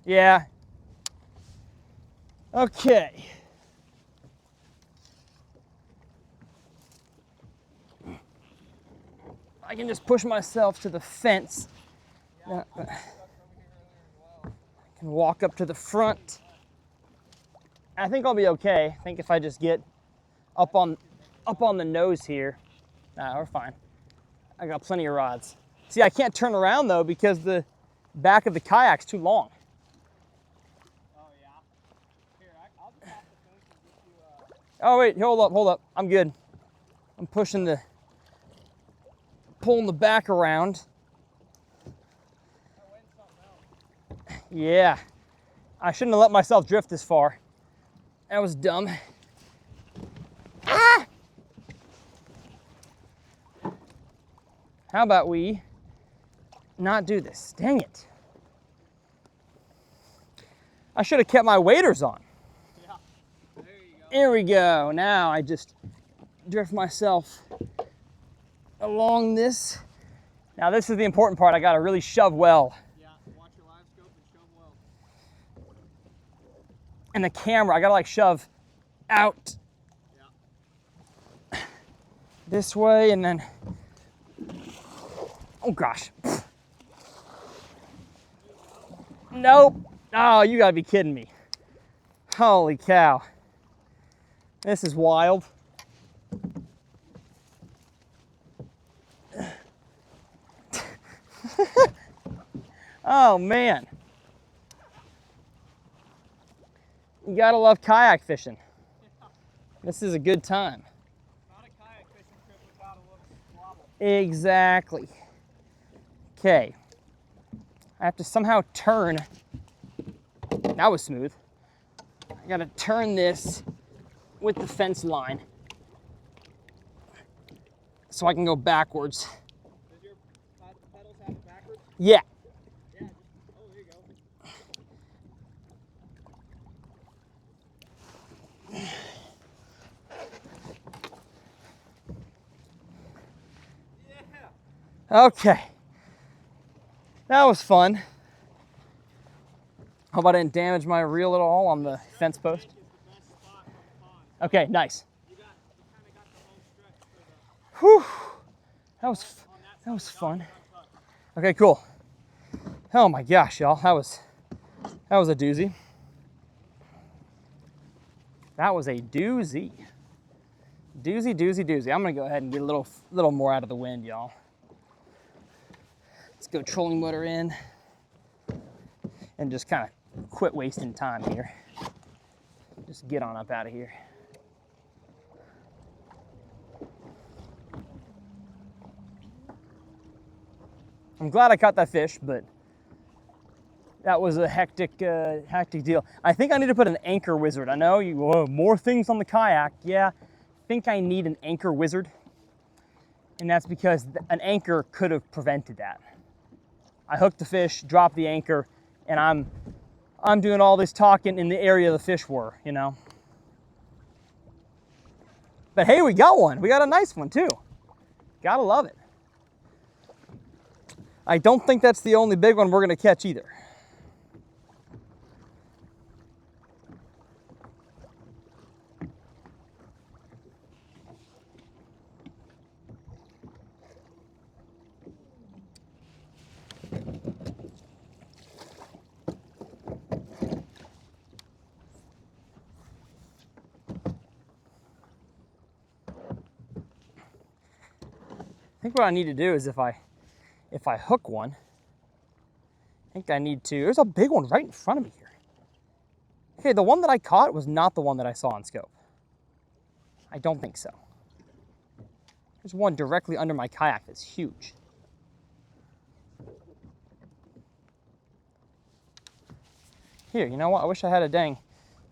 Yeah. Okay. I can just push myself to the fence. I can walk up to the front. I think I'll be okay. I think if I just get up on the nose here, nah, we're fine. I got plenty of rods. See, I can't turn around though because the back of the kayak's too long. Oh yeah. Here, I'll just pop the fence and get you. Oh wait, hold up. I'm good. I'm pulling the back around. That wind's something else. Yeah, I shouldn't have let myself drift this far. That was dumb. Ah! How about we not do this? Dang it. I should have kept my waders on. Yeah. There you go. Here we go. Now I just drift myself along this. Now this is the important part. I got to really shove well. Yeah. Watch your live scope and shove well. And the camera, I got to like shove out this way and then, oh gosh. Nope. Oh, you gotta be kidding me. Holy cow. This is wild. Oh man. You gotta love kayak fishing. This is a good time. Not a kayak fishing trip without a little squabble. Exactly. Okay. I have to somehow turn. That was smooth. I gotta turn this with the fence line so I can go backwards. Does your pedals have it backwards? Yeah. Yeah, just, oh, there you go. Yeah. Okay. That was fun. Hope I didn't damage my reel at all on the fence post. Is the best spot on the pond. Okay, nice. You kind of got the whole stretch for the, Whew. That was on that that was side, fun. Uncut. Okay, cool. Oh my gosh, y'all. That was a doozy. That was a doozy. Doozy, doozy, doozy. I'm gonna go ahead and get a little more out of the wind, y'all. Let's go trolling motor in and just kind of quit wasting time here. Just get on up out of here. I'm glad I caught that fish, but that was a hectic deal. I think I need to put an anchor wizard. I know you more things on the kayak. Yeah, I think I need an anchor wizard, and that's because an anchor could have prevented that. I hooked the fish, dropped the anchor, and I'm doing all this talking in the area the fish were, you know. But hey, we got one. We got a nice one too. Gotta love it. I don't think that's the only big one we're gonna catch either. I think what I need to do is if I hook one, I think I need to, there's a big one right in front of me here. Okay, the one that I caught was not the one that I saw on scope. I don't think so. There's one directly under my kayak that's huge. Here, you know what? I wish I had a dang,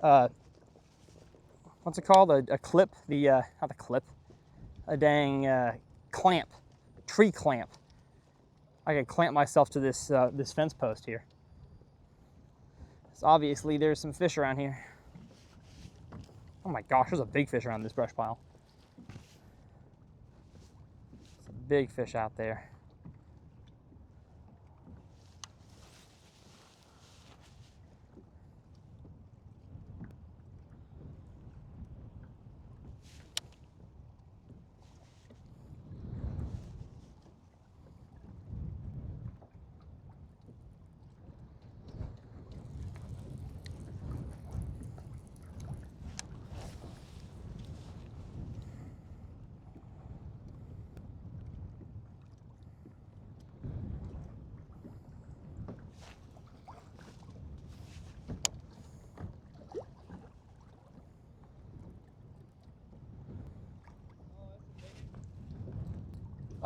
what's it called? A clip, not a clip, a dang clamp, tree clamp. I could clamp myself to this this fence post here. So obviously there's some fish around here. Oh my gosh, there's a big fish around this brush pile. It's a big fish out there.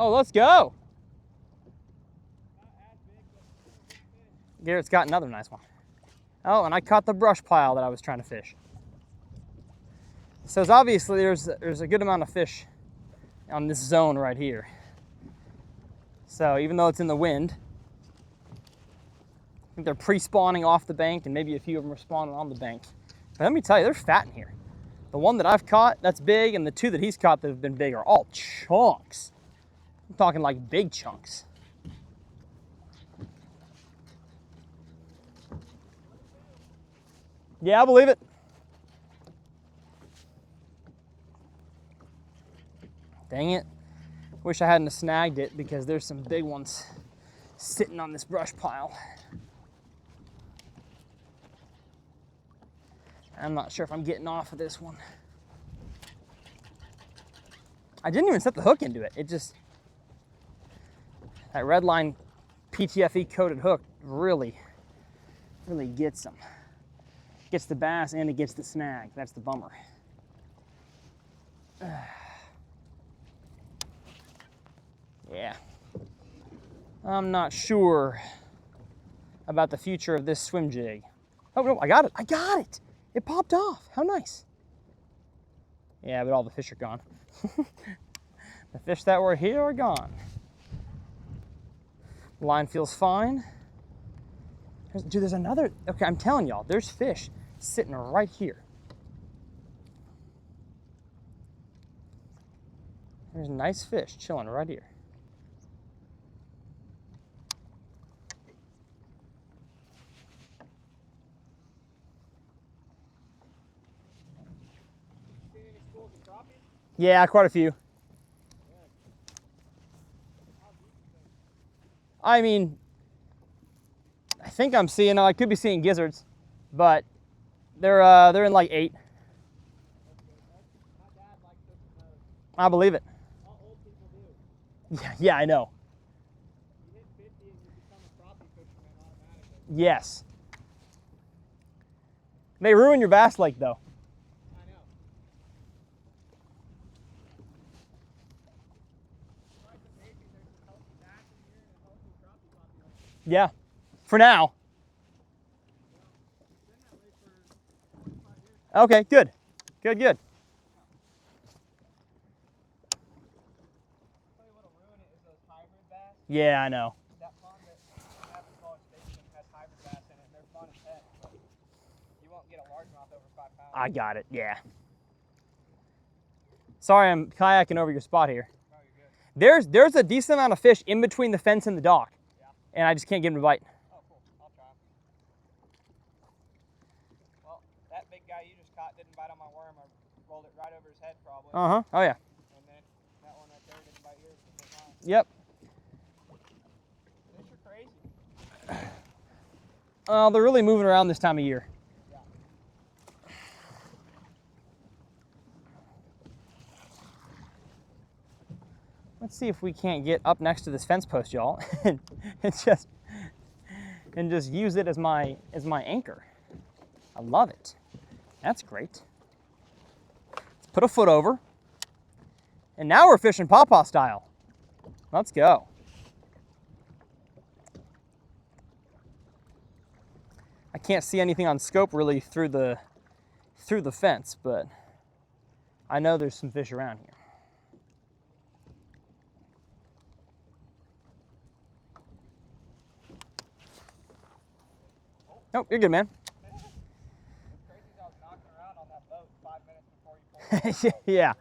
Oh, let's go. Garrett's got another nice one. Oh, and I caught the brush pile that I was trying to fish. So it's obviously there's a good amount of fish on this zone right here. So even though it's in the wind, I think they're pre-spawning off the bank and maybe a few of them are spawning on the bank. But let me tell you, they're fat in here. The one that I've caught, that's big, and the two that he's caught that have been big are all chunks. I'm talking like big chunks. Yeah, I believe it. Dang it. Wish I hadn't snagged it because there's some big ones sitting on this brush pile. I'm not sure if I'm getting off of this one. I didn't even set the hook into it. It just, that red line PTFE coated hook really gets them. Gets the bass and it gets the snag. That's the bummer. Yeah. I'm not sure about the future of this swim jig. Oh, no, I got it. I got it. It popped off. How nice. Yeah, but all the fish are gone. The fish that were here are gone. Line feels fine. Dude, there's another. Okay, I'm telling y'all, there's fish sitting right here. There's nice fish chilling right here. See any schools of crappie? Yeah, quite a few. I mean, I think I'm seeing, I could be seeing gizzards, but they're in like 8. My dad likes fishing those. I believe it. All old people do. Yeah, I know. You hit 50 and you become a crappie fisherman automatically. Yes. They ruin your bass lake though. I know. It's amazing there's a healthy bass in here and a healthy crappie population. Yeah, for now. It's been that way for 25 years. Okay, good. Good. I'll tell you what'll ruin it is those hybrid bass. Yeah, I know. That pond that I have in College Station has hybrid bass in it, and they're fun as heck, but you won't get a largemouth over 5 pounds. I got it, yeah. Sorry, I'm kayaking over your spot here. No, you're good. There's a decent amount of fish in between the fence and the dock, Yeah. and I just can't get them to bite. Oh, cool. I'll try 'em. Well, that big guy you just caught didn't bite on my worm. I rolled it right over his head, probably. Uh-huh, oh yeah. And then that one right there didn't bite yours, but bit mine. Yep. Fish are crazy. They're really moving around this time of year. Yeah. Let's see if we can't get up next to this fence post, y'all, and just use it as my anchor. I love it. That's great. Let's put a foot over. And now we're fishing pawpaw style. Let's go. I can't see anything on scope really through the fence, but I know there's some fish around here. Oh, you're good, man. It's crazy as I was knocking around on that boat 5 minutes before you pulled it. Yeah.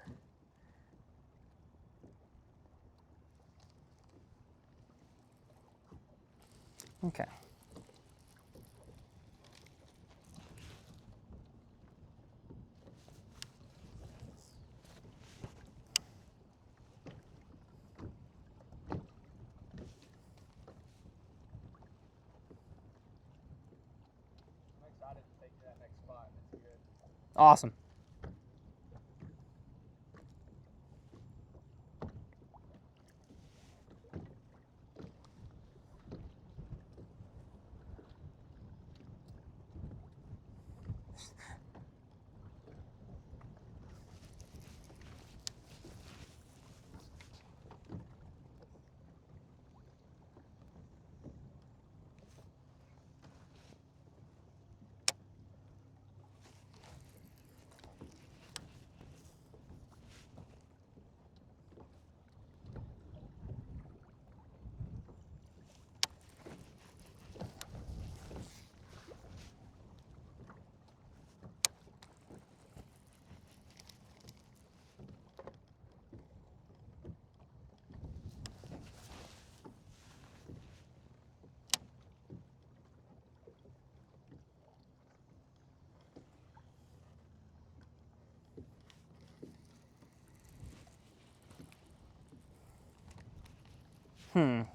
Okay. I'm excited to take you to that next spot. It's good. Awesome.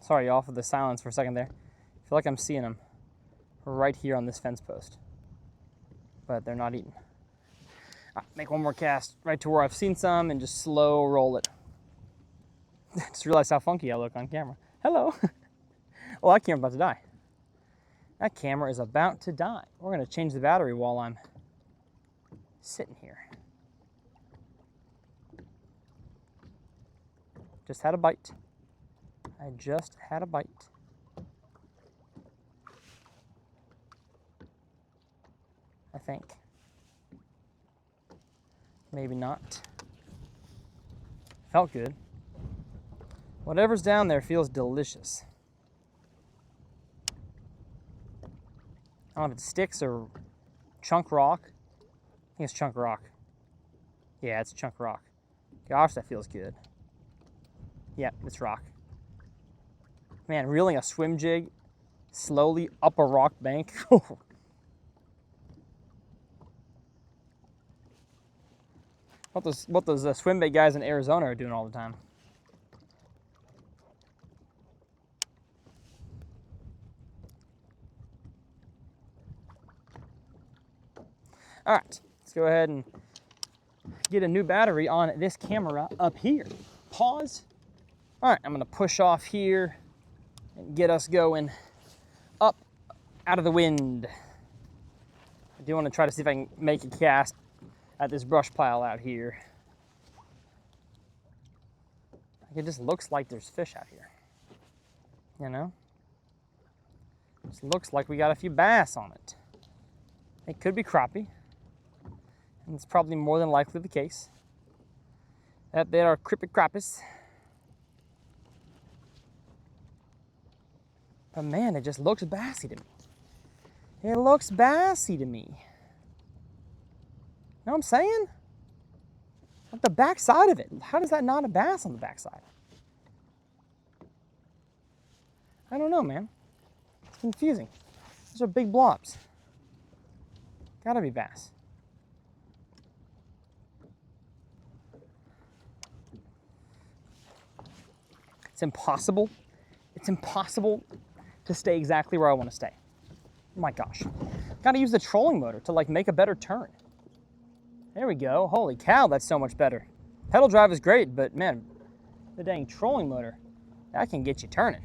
Sorry, y'all, for the silence for a second there. I feel like I'm seeing them right here on this fence post, but they're not eating. Make one more cast right to where I've seen some and just slow roll it. Just realized how funky I look on camera. Hello. Oh, that camera's about to die. That camera is about to die. We're gonna change the battery while I'm sitting here. Just had a bite. I just had a bite. I think. Maybe not. Felt good. Whatever's down there feels delicious. I don't know if it's sticks or chunk rock. I think it's chunk rock. Yeah, it's chunk rock. Gosh, that feels good. Yeah, it's rock. Man, reeling a swim jig slowly up a rock bank. What those swim bait guys in Arizona are doing all the time. All right, let's go ahead and get a new battery on this camera up here. Pause. All right, I'm gonna push off here and get us going up out of the wind. I do want to try to see if I can make a cast at this brush pile out here. It just looks like there's fish out here, you know? Just looks like we got a few bass on it. It could be crappie, and it's probably more than likely the case that there are crippy crappies. But man, it just looks bassy to me. It looks bassy to me. Know what I'm saying? Like the backside of it. How does that not a bass on the backside? I don't know, man. It's confusing. Those are big blobs. Gotta be bass. It's impossible. It's impossible to stay exactly where I want to stay. Oh my gosh. Gotta use the trolling motor to like make a better turn. There we go. Holy cow, that's so much better. Pedal drive is great, but man, the dang trolling motor, that can get you turning.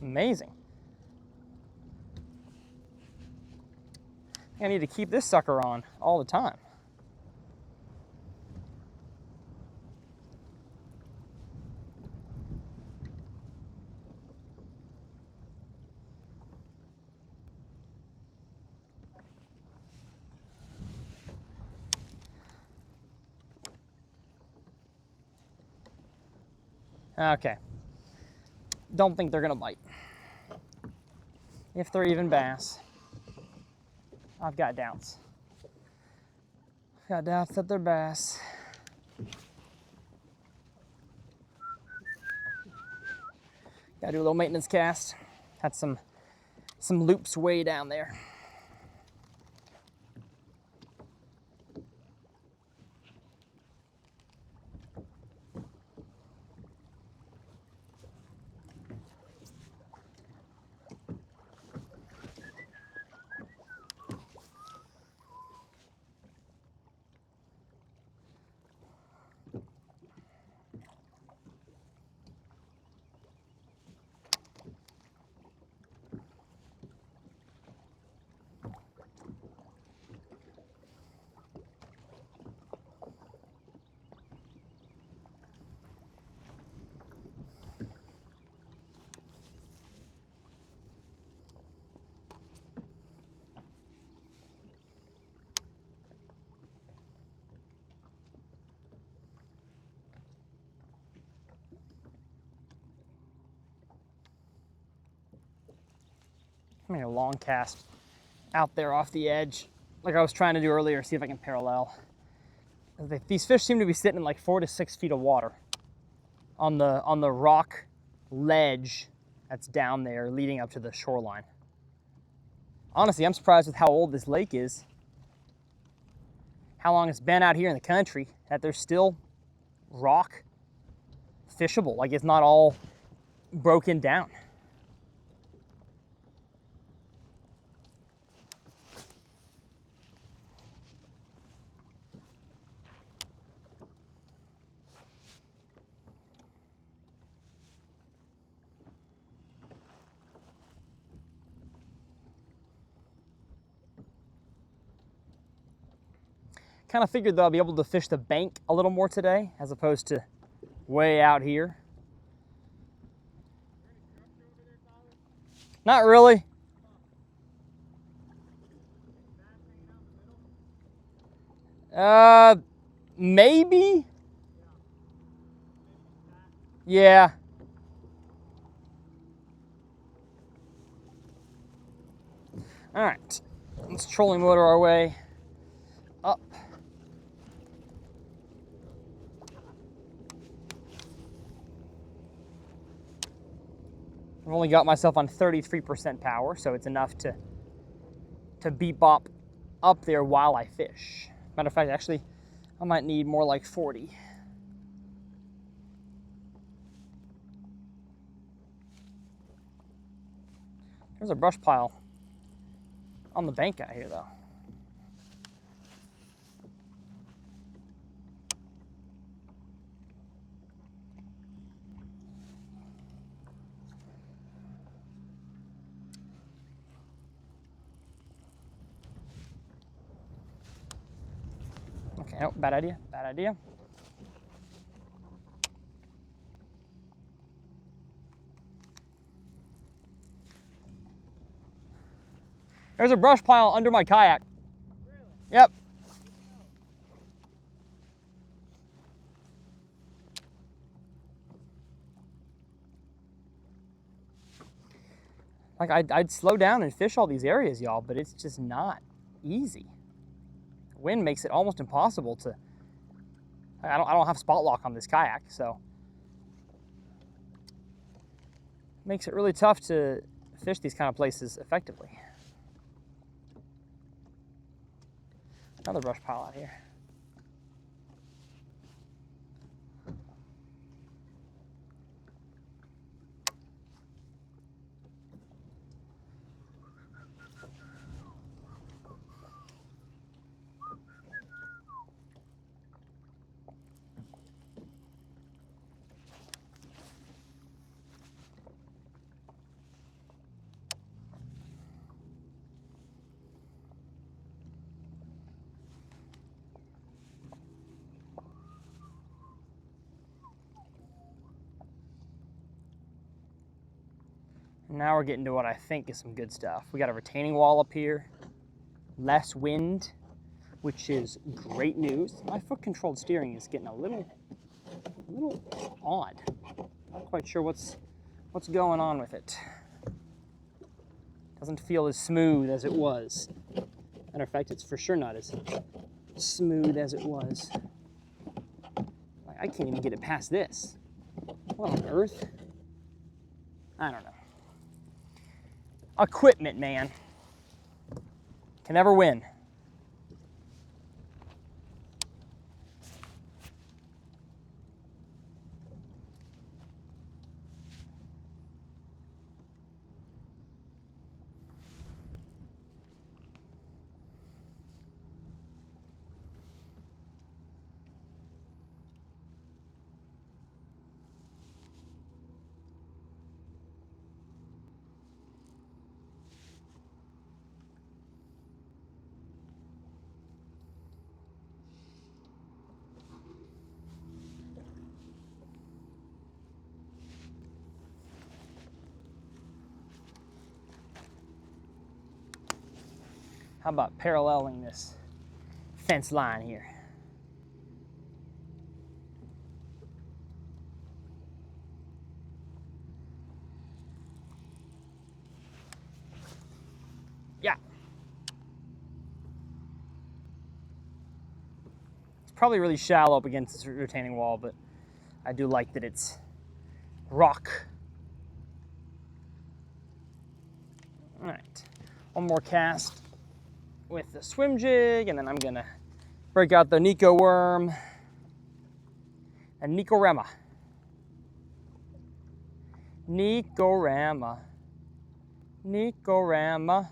Amazing. I need to keep this sucker on all the time. Okay. Don't think they're gonna bite. If they're even bass. I've got doubts. Got doubts that they're bass. Gotta do a little maintenance cast. Had some loops way down there. I'm gonna long cast out there off the edge, like I was trying to do earlier, see if I can parallel. These fish seem to be sitting in like 4 to 6 feet of water on the rock ledge that's down there leading up to the shoreline. Honestly, I'm surprised with how old this lake is, how long it's been out here in the country, that there's still rock fishable, like it's not all broken down. Kind of figured that I'll be able to fish the bank a little more today as opposed to way out here. Not really. Maybe. Yeah. All right. Let's trolling motor our way up. I've only got myself on 33% power, so it's enough to beep bop up there while I fish. Matter of fact, actually, I might need more like 40. There's a brush pile on the bank out here, though. Okay, no, bad idea, bad idea. There's a brush pile under my kayak. Really? Yep. Like, I'd slow down and fish all these areas, y'all, but it's just not easy. Wind makes it almost impossible to. I don't have spot lock on this kayak, so it makes it really tough to fish these kind of places effectively. Another brush pile out here. Now we're getting to what I think is some good stuff. We got a retaining wall up here, less wind, which is great news. My foot-controlled steering is getting a little odd. Not quite sure what's going on with it. Doesn't feel as smooth as it was. Matter of fact, it's for sure not as smooth as it was. Like, I can't even get it past this. What on earth? I don't know. Equipment, man. Can never win. How about paralleling this fence line here? Yeah. It's probably really shallow up against this retaining wall, but I do like that it's rock. All right, one more cast with the swim jig, and then I'm gonna break out the Nico worm and Nicorama. Nicorama. Nicorama.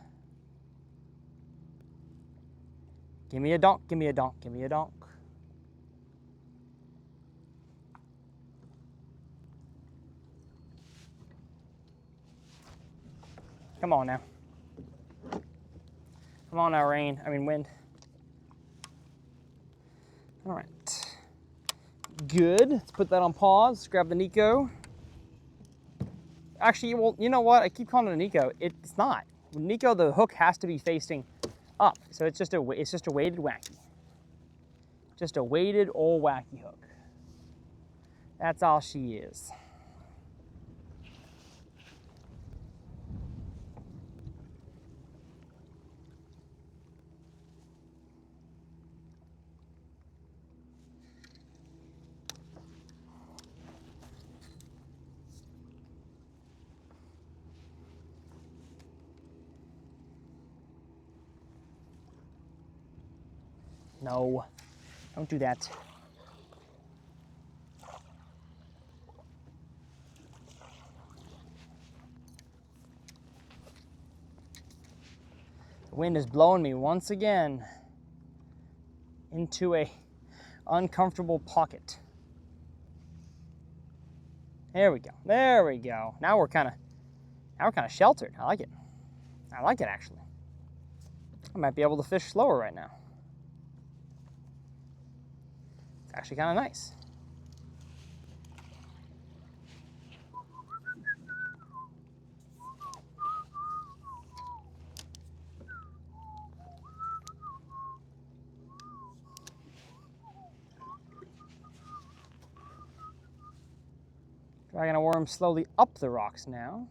Give me a donk, give me a donk, give me a donk. Come on now. Come on now, wind. All right. Good. Let's put that on pause. Let's grab the Nico. Actually, well, you know what? I keep calling it a Nico. It's not. With Nico, the hook has to be facing up, so it's just a weighted wacky. Just a weighted old wacky hook. That's all she is. No, don't do that. The wind is blowing me once again into a uncomfortable pocket. There we go. There we go. Now we're kind of sheltered. I like it. I like it actually. I might be able to fish slower right now. It's actually kind of nice. Dragging a worm slowly up the rocks now.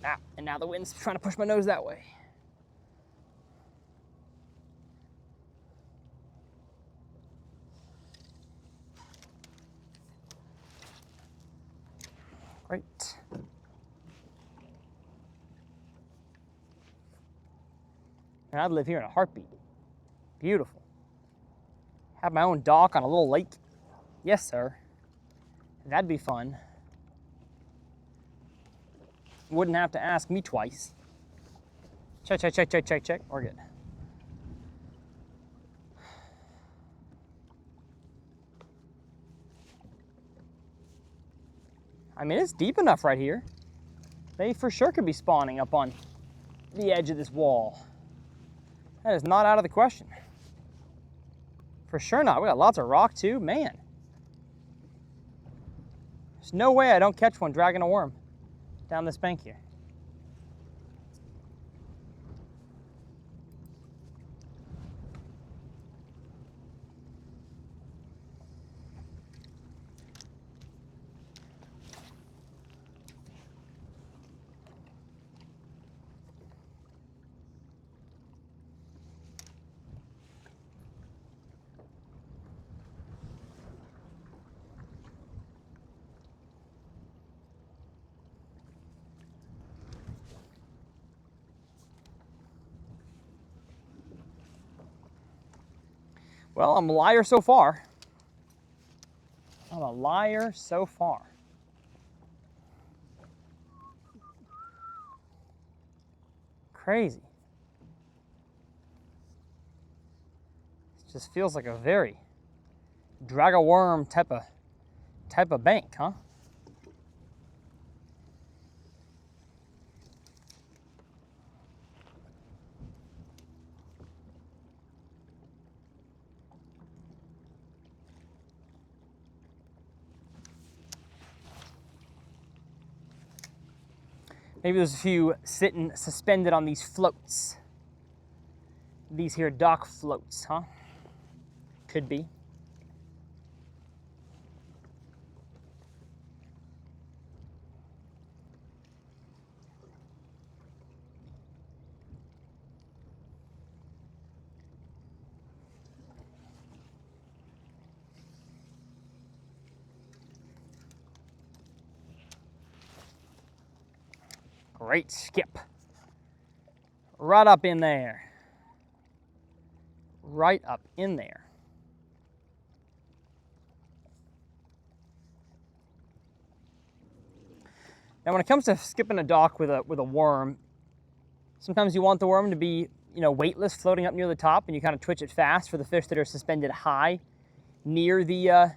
Ah, and now the wind's trying to push my nose that way. Great. And I'd live here in a heartbeat. Beautiful. Have my own dock on a little lake. Yes, sir. That'd be fun. Wouldn't have to ask me twice. Check, check, check, check, check, check. We're good. I mean, it's deep enough right here. They for sure could be spawning up on the edge of this wall. That is not out of the question. For sure not. We got lots of rock too. Man. There's no way I don't catch one dragging a worm down this bank here. Well, I'm a liar so far. I'm a liar so far. Crazy. It just feels like a very drag a worm type of bank, huh? Maybe there's a few sitting suspended on these floats. These here dock floats, huh? Could be. Great skip. Right up in there. Right up in there. Now when it comes to skipping a dock with a worm, sometimes you want the worm to be, weightless, floating up near the top, and you kind of twitch it fast for the fish that are suspended high near the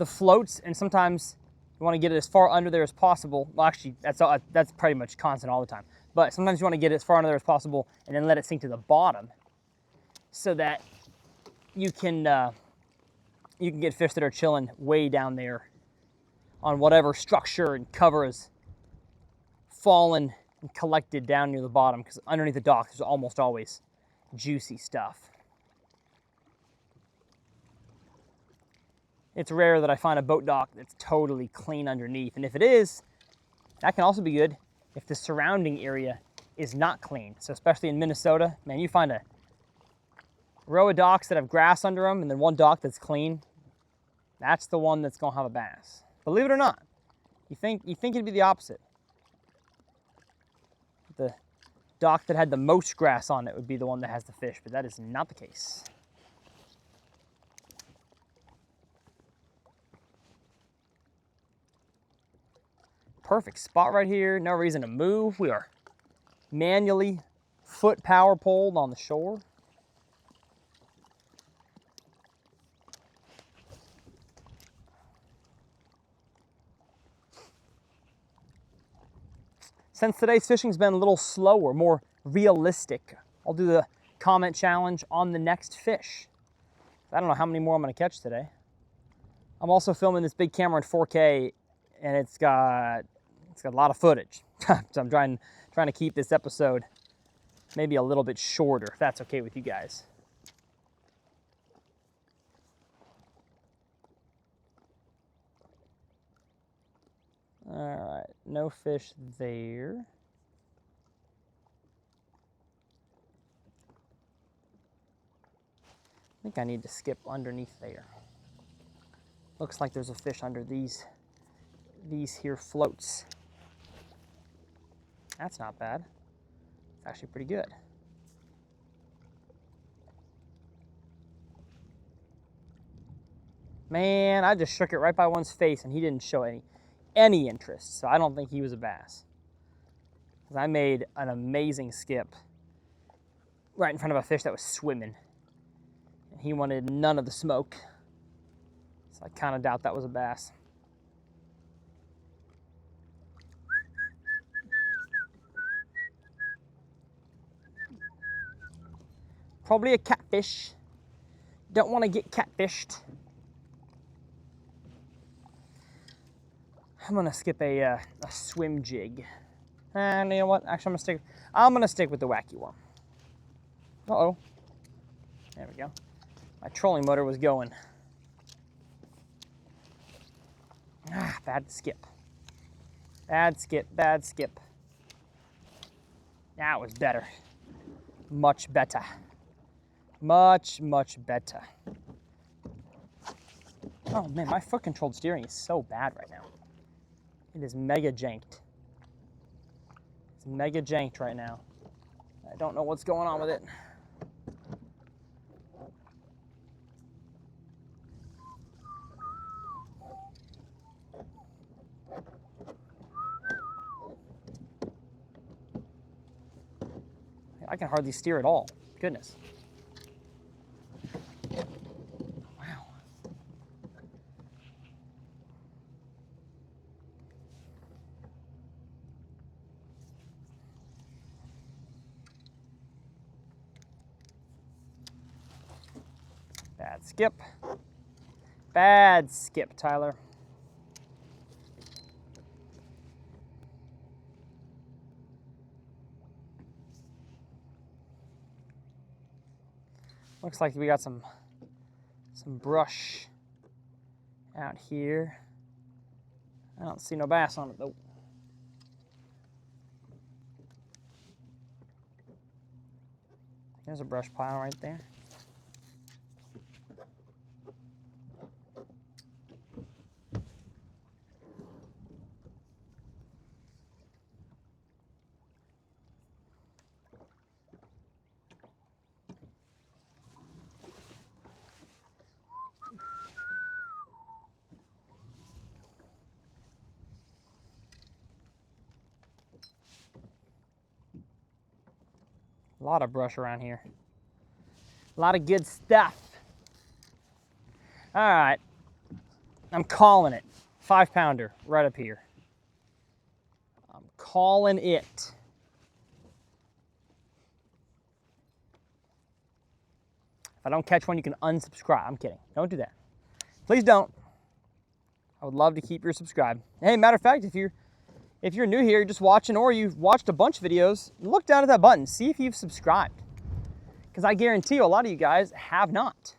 floats, and sometimes you want to get it as far under there as possible. Well, actually, that's pretty much constant all the time. But sometimes you want to get it as far under there as possible and then let it sink to the bottom so that you can get fish that are chilling way down there on whatever structure and cover is fallen and collected down near the bottom, because underneath the dock there's almost always juicy stuff. It's rare that I find a boat dock that's totally clean underneath, and if it is, that can also be good if the surrounding area is not clean. So especially in Minnesota, man, you find a row of docks that have grass under them and then one dock that's clean, that's the one that's gonna have a bass. Believe it or not, you think it'd be the opposite. The dock that had the most grass on it would be the one that has the fish, but that is not the case. Perfect spot right here, no reason to move. We are manually foot power poled on the shore. Since today's fishing's been a little slower, more realistic, I'll do the comment challenge on the next fish. I don't know how many more I'm gonna catch today. I'm also filming this big camera in 4K, and it's got a lot of footage. So I'm trying to keep this episode maybe a little bit shorter, if that's okay with you guys. All right, no fish there. I think I need to skip underneath there. Looks like there's a fish under these here floats. That's not bad. It's actually pretty good. Man, I just shook it right by one's face and he didn't show any interest, so I don't think he was a bass. Because I made an amazing skip right in front of a fish that was swimming. And he wanted none of the smoke. So I kind of doubt that was a bass. Probably a catfish. Don't want to get catfished. I'm gonna skip a swim jig. And you know what? Actually, I'm gonna stick with the wacky one. Uh-oh. There we go. My trolling motor was going. Ah, bad skip. Bad skip, bad skip. That was better. Much better. Much, much better. Oh man, my foot controlled steering is so bad right now. It is mega janked. It's mega janked right now. I don't know what's going on with it. I can hardly steer at all. Goodness. Wow. Bad skip. Bad skip, Tyler. Looks like we got some brush out here. I don't see no bass on it though. There's a brush pile right there. A lot of brush around here. A lot of good stuff. All right, I'm calling it. 5-pounder right up here. I'm calling it. I don't catch one, you can unsubscribe. I'm kidding. Don't do that. Please don't. I would love to keep you subscribed. Hey, matter of fact, if you're new here, you're just watching, or you've watched a bunch of videos, look down at that button. See if you've subscribed. Because I guarantee you a lot of you guys have not.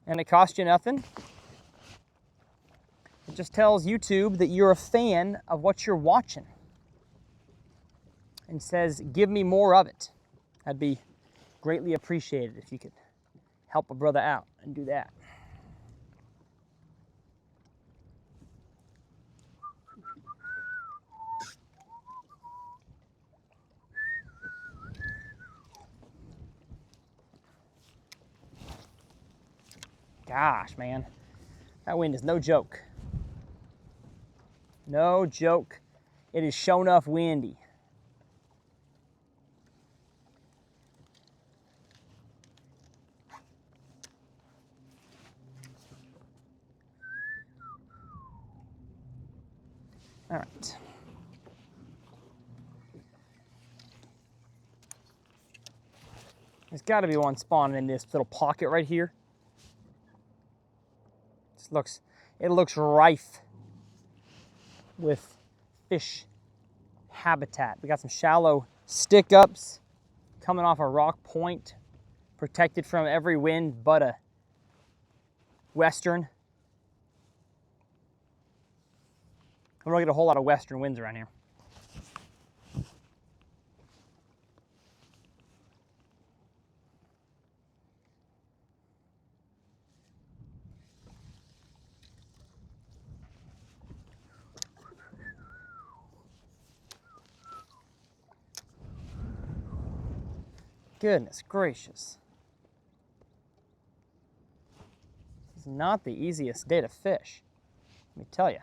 And it costs you nothing. It just tells YouTube that you're a fan of what you're watching. And says, give me more of it. That'd be greatly appreciated if you could help a brother out and do that. Gosh, man, that wind is no joke. No joke. It is sure enough windy. All right. There's got to be one spawning in this little pocket right here. It looks rife with fish habitat. We got some shallow stick-ups coming off a rock point, protected from every wind but a western. We don't get a whole lot of western winds around here. Goodness gracious. This is not the easiest day to fish, let me tell you.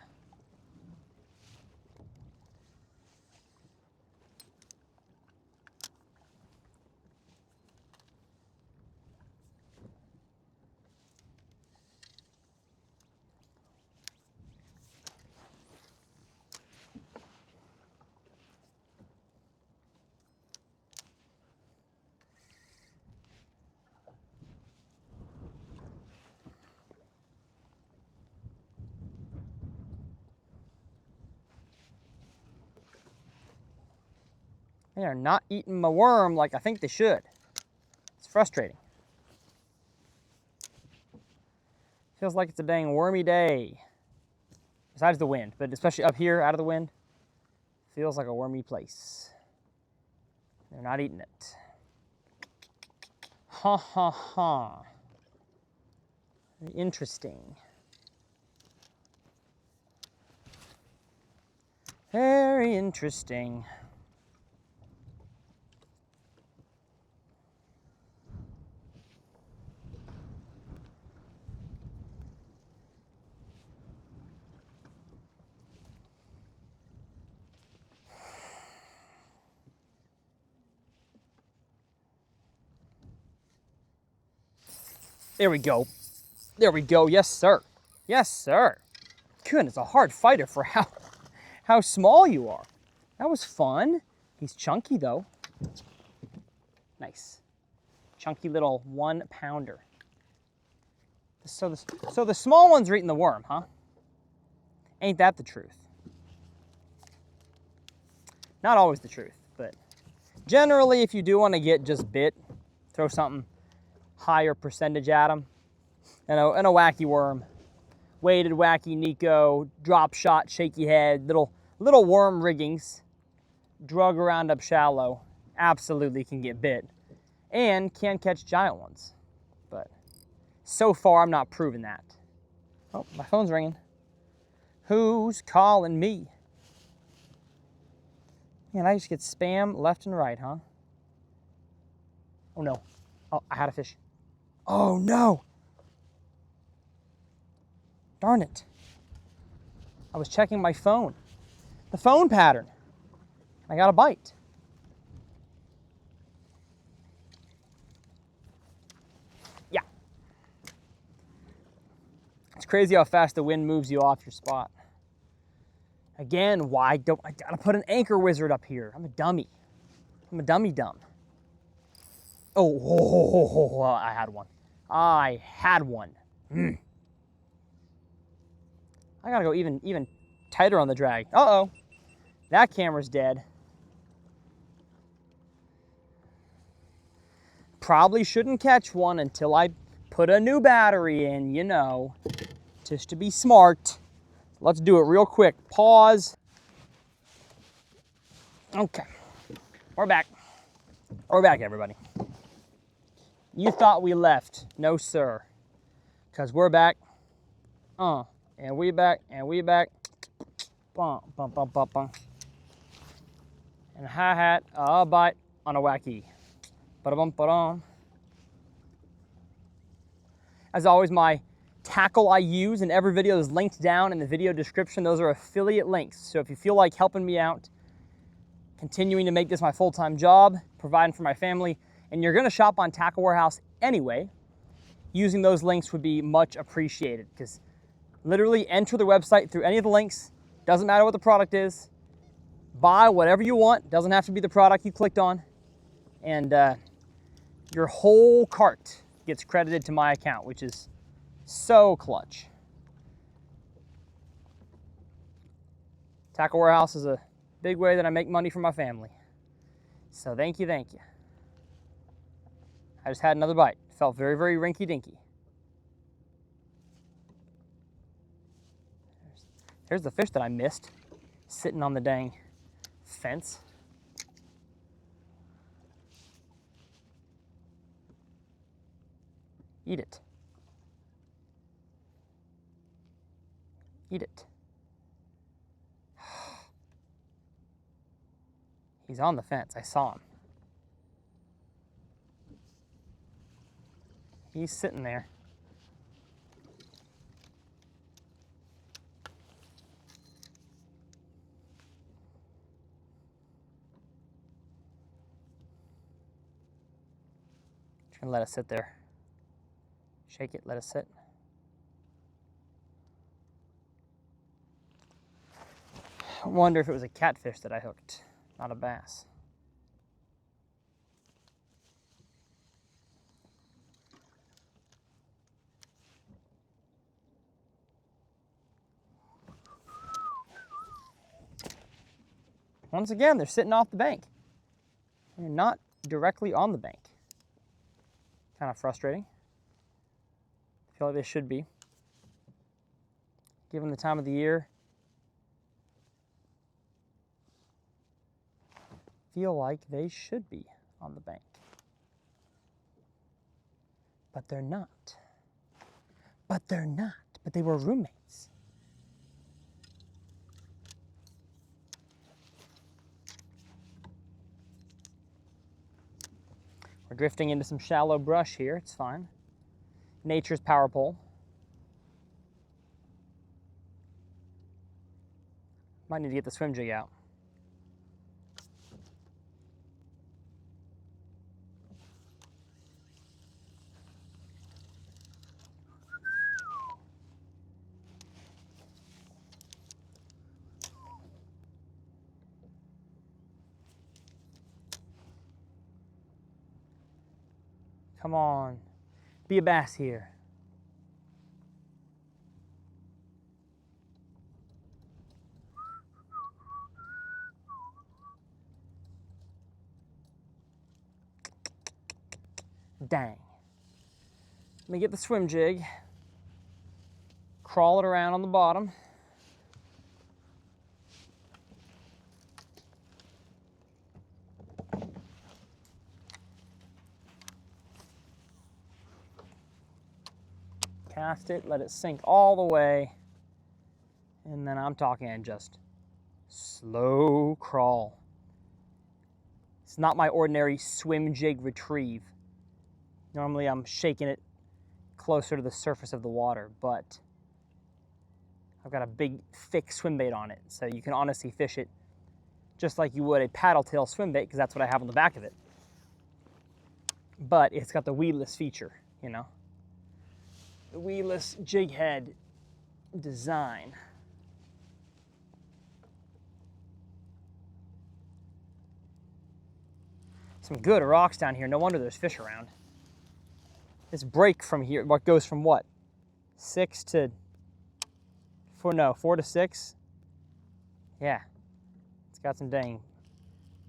They are not eating my worm like I think they should. It's frustrating. Feels like it's a dang wormy day. Besides the wind, but especially up here out of the wind, feels like a wormy place. They're not eating it. Ha ha ha. Very interesting. Very interesting. There we go. There we go. Yes, sir. Yes, sir. Goodness, a hard fighter for how small you are. That was fun. He's chunky, though. Nice. Chunky little 1 pounder. So the small ones are eating the worm, huh? Ain't that the truth? Not always the truth, but generally, if you do want to get just bit, throw something higher percentage at them. And a wacky worm. Weighted wacky Nico, drop shot, shaky head, little worm riggings, drug around up shallow, absolutely can get bit. And can catch giant ones. But so far, I'm not proving that. Oh, my phone's ringing. Who's calling me? Man, I just get spam left and right, huh? Oh no. Oh, I had a fish. Oh no! Darn it. I was checking my phone. The phone pattern. I got a bite. Yeah. It's crazy how fast the wind moves you off your spot. Again, why don't I gotta put an anchor wizard up here? I'm a dummy. I'm a dummy dumb. Oh, I had one. I had one. I gotta go even tighter on the drag. Uh-oh, that camera's dead. Probably shouldn't catch one until I put a new battery in, you know, just to be smart. Let's do it real quick. Pause. Okay, we're back. We're back, everybody. You thought we left. No, sir. Because we're back. And we back, and we back. Bum, bum, bum, bum, bum. And hi-hat, a bite on a wacky. Ba-da-bum, ba-dum. As always, my tackle I use in every video is linked down in the video description. Those are affiliate links. So if you feel like helping me out, continuing to make this my full-time job, providing for my family, and you're gonna shop on Tackle Warehouse anyway, using those links would be much appreciated, because literally enter the website through any of the links. Doesn't matter what the product is. Buy whatever you want. Doesn't have to be the product you clicked on. And your whole cart gets credited to my account, which is so clutch. Tackle Warehouse is a big way that I make money for my family. So thank you, thank you. I just had another bite. Felt very, very rinky-dinky. There's the fish that I missed, sitting on the dang fence. Eat it. Eat it. He's on the fence. I saw him. He's sitting there. Just gonna let it sit there. Shake it, let it sit. I wonder if it was a catfish that I hooked, not a bass. Once again, they're sitting off the bank. They're not directly on the bank. Kind of frustrating. I feel like they should be. Given the time of the year. Feel like they should be on the bank. But they're not. But they're not. But they were roommates. We're drifting into some shallow brush here. It's fine. Nature's power pole. Might need to get the swim jig out. Come on. Be a bass here. Dang. Let me get the swim jig. Crawl it around on the bottom. Cast it, let it sink all the way. And then I'm talking just slow crawl. It's not my ordinary swim jig retrieve. Normally I'm shaking it closer to the surface of the water, but I've got a big, thick swim bait on it, so you can honestly fish it just like you would a paddle tail swim bait, because that's what I have on the back of it. But it's got the weedless feature, you know? The weedless jig head design. Some good rocks down here. No wonder there's fish around. This break from here, what goes from what? 6 to 4, no, 4 to 6. Yeah, it's got some dang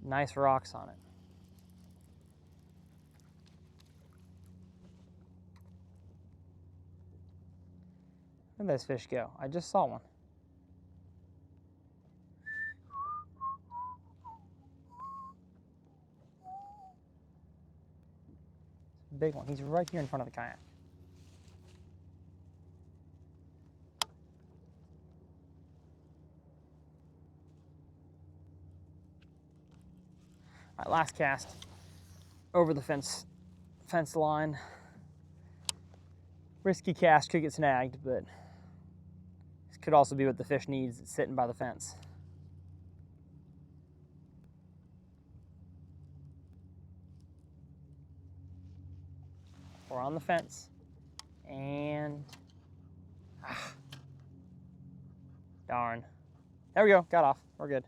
nice rocks on it. Where'd those fish go? I just saw one. Big one. He's right here in front of the kayak. All right, last cast over the fence line. Risky cast, could get snagged, but this could also be what the fish needs. It's sitting by the fence. We're on the fence, and darn. There we go, got off, we're good.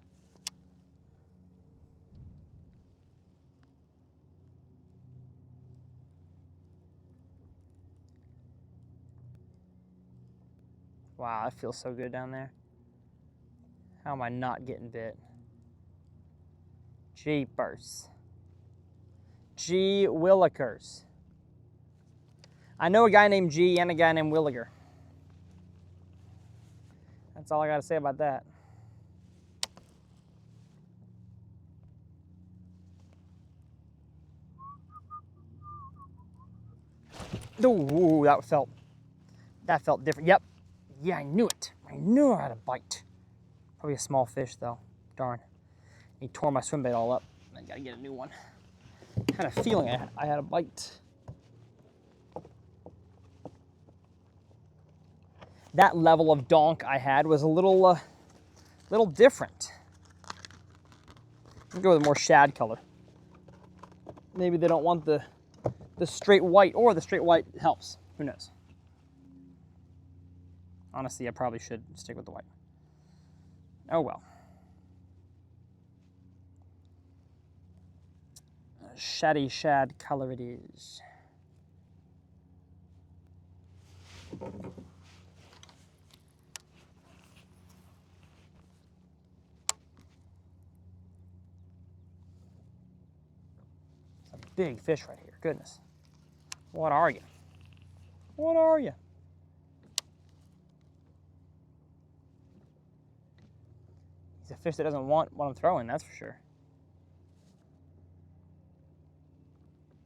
Wow, that feels so good down there. How am I not getting bit? Jeepers. Gee willikers. I know a guy named G and a guy named Williger. That's all I got to say about that. Ooh, that felt different. Yep. Yeah, I knew it. I knew I had a bite. Probably a small fish though. Darn. He tore my swim bait all up. I got to get a new one. Had a feeling I had a bite. That level of donk I had was a little different. I'll go with a more shad color. Maybe they don't want the straight white, or the straight white helps. Who knows? Honestly, I probably should stick with the white. Oh well. A shaddy shad color it is. Big fish right here, goodness. What are you? What are you? He's a fish that doesn't want what I'm throwing, that's for sure.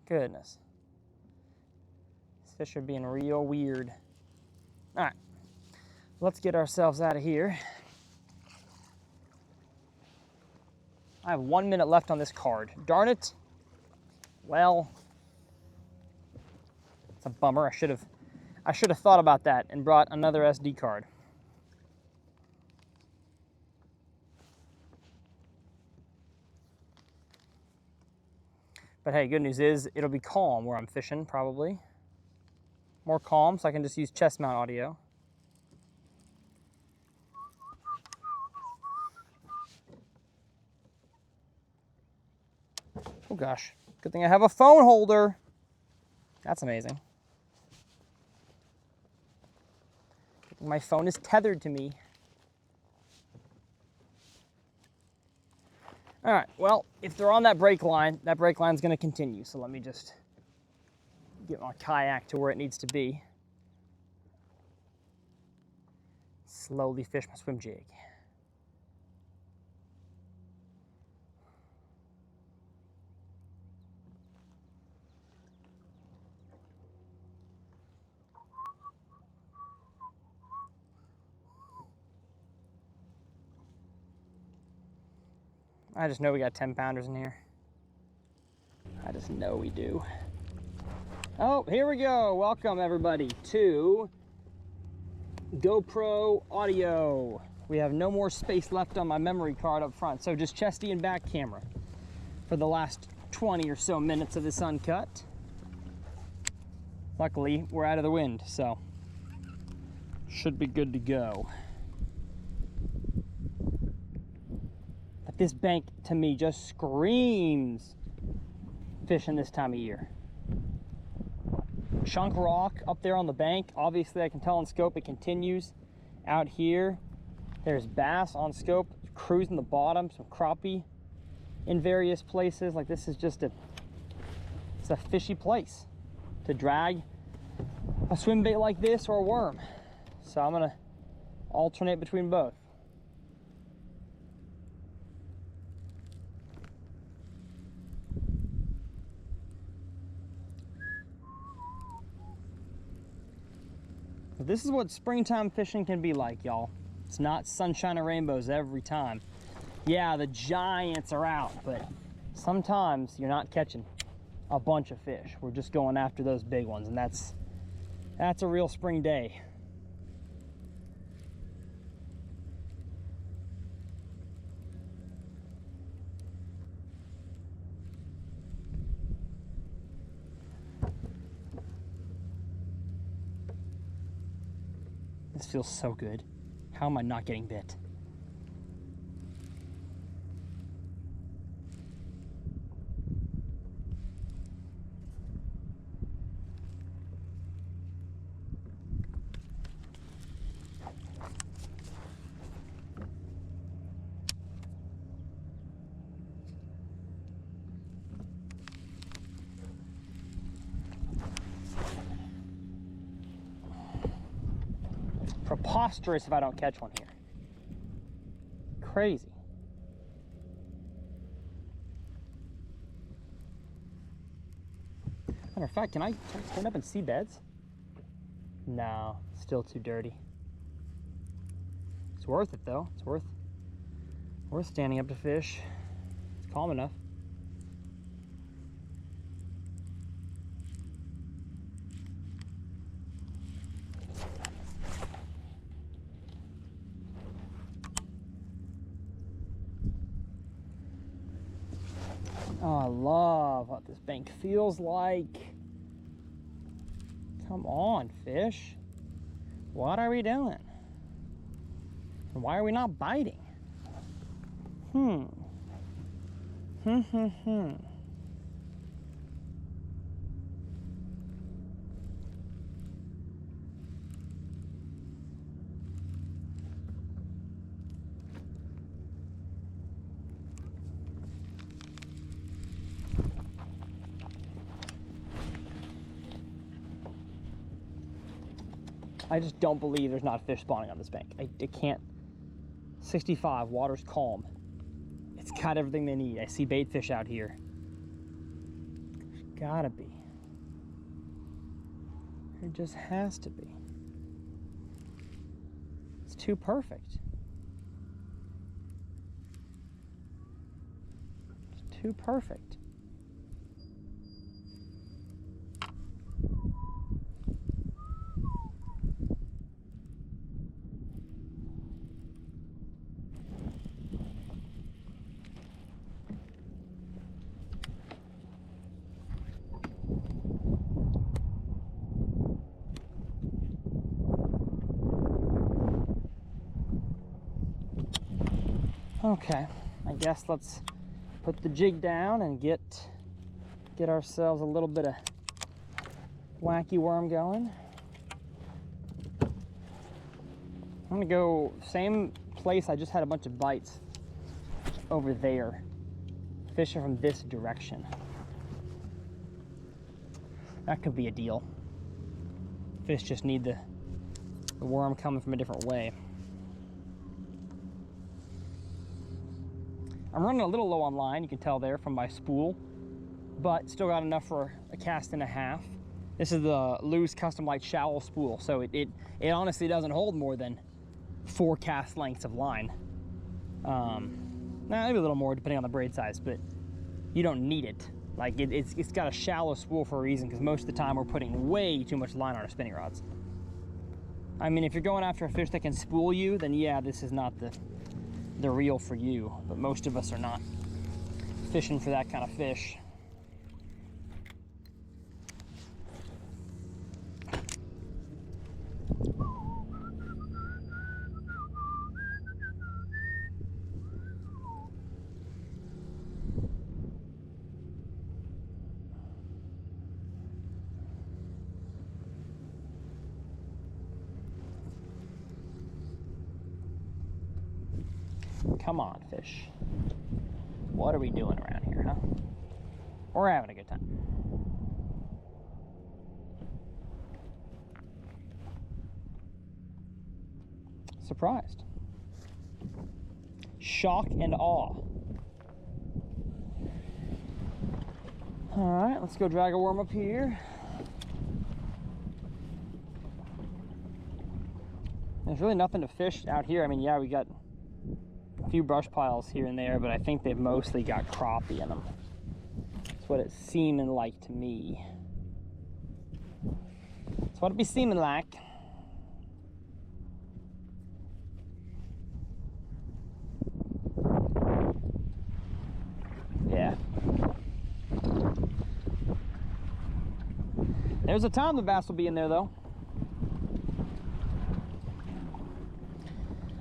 Goodness. These fish are being real weird. All right, let's get ourselves out of here. I have 1 minute left on this card. Darn it. Well, it's a bummer. I should have thought about that and brought another SD card. But hey, good news is it'll be calm where I'm fishing, probably. More calm, so I can just use chest mount audio. Oh gosh. Good thing I have a phone holder. That's amazing. Good thing my phone is tethered to me. All right, well, if they're on that brake line's going to continue. So let me just get my kayak to where it needs to be. Slowly fish my swim jig. I just know we got 10-pounders in here. I just know we do. Oh, here we go. Welcome everybody to GoPro audio. We have no more space left on my memory card up front, so just chesty and back camera for the last 20 or so minutes of this uncut. Luckily, we're out of the wind, so should be good to go. But this bank to me just screams fishing this time of year. Chunk rock up there on the bank. Obviously I can tell on scope it continues. Out here, there's bass on scope, cruising the bottom, some crappie in various places. Like this is just it's a fishy place to drag a swim bait like this or a worm. So I'm gonna alternate between both. But this is what springtime fishing can be like, y'all. It's not sunshine and rainbows every time. Yeah, the giants are out, but sometimes you're not catching a bunch of fish. We're just going after those big ones, and that's a real spring day. This feels so good. How am I not getting bit? Preposterous if I don't catch one here. Crazy. Matter of fact, can I stand up and see beds? No, still too dirty. It's worth it though. It's worth standing up to fish. It's calm enough. Oh, I love what this bank feels like. Come on, fish. What are we doing? And why are we not biting? I just don't believe there's not fish spawning on this bank. I can't. 65, water's calm. It's got everything they need. I see bait fish out here. There's gotta be. There just has to be. It's too perfect. It's too perfect. Okay, I guess let's put the jig down and get ourselves a little bit of wacky worm going. I'm gonna go same place I just had a bunch of bites over there. Fishing from this direction. That could be a deal. Fish just need the worm coming from a different way. I'm running a little low on line, you can tell there from my spool, but still got enough for a cast and a half. This is the Lew's Custom Light shallow spool, so it honestly doesn't hold more than 4 cast lengths of line. Maybe a little more depending on the braid size, but you don't need it. Like it's got a shallow spool for a reason, because most of the time we're putting way too much line on our spinning rods. I mean, if you're going after a fish that can spool you, then yeah, this is not the reel for you, but most of us are not fishing for that kind of fish. Come on, fish. What are we doing around here, huh? We're having a good time. Surprised. Shock and awe. All right, let's go drag a worm up here. There's really nothing to fish out here. I mean, yeah, we got a few brush piles here and there, but I think they've mostly got crappie in them. That's what it's seeming like to me. That's what it be seeming like. Yeah. There's a time the bass will be in there, though.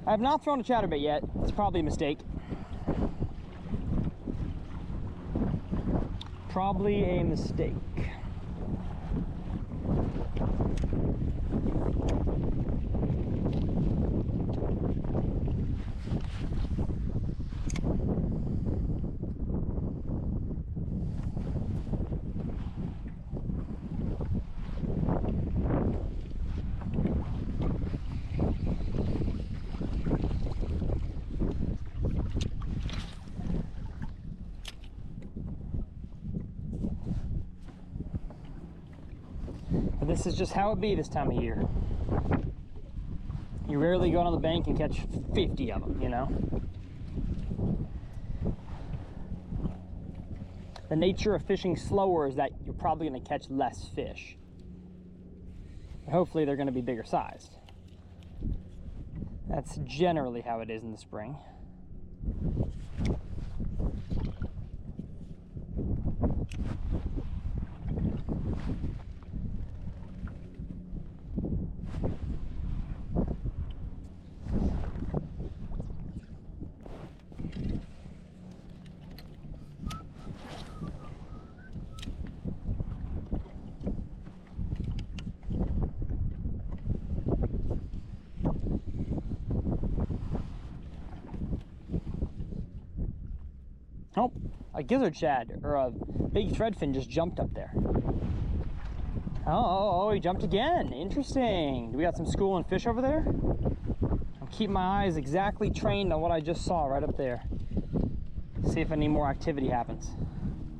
I have not thrown a chatterbait yet. It's probably a mistake. Probably a mistake. But this is just how it be this time of year. You rarely go on the bank and catch 50 of them, you know? The nature of fishing slower is that you're probably going to catch less fish. But hopefully they're going to be bigger sized. That's generally how it is in the spring. Oh, a gizzard shad or a big threadfin just jumped up there. Oh, he jumped again. Interesting. Do we got some schooling fish over there? I'm keeping my eyes exactly trained on what I just saw right up there. See if any more activity happens.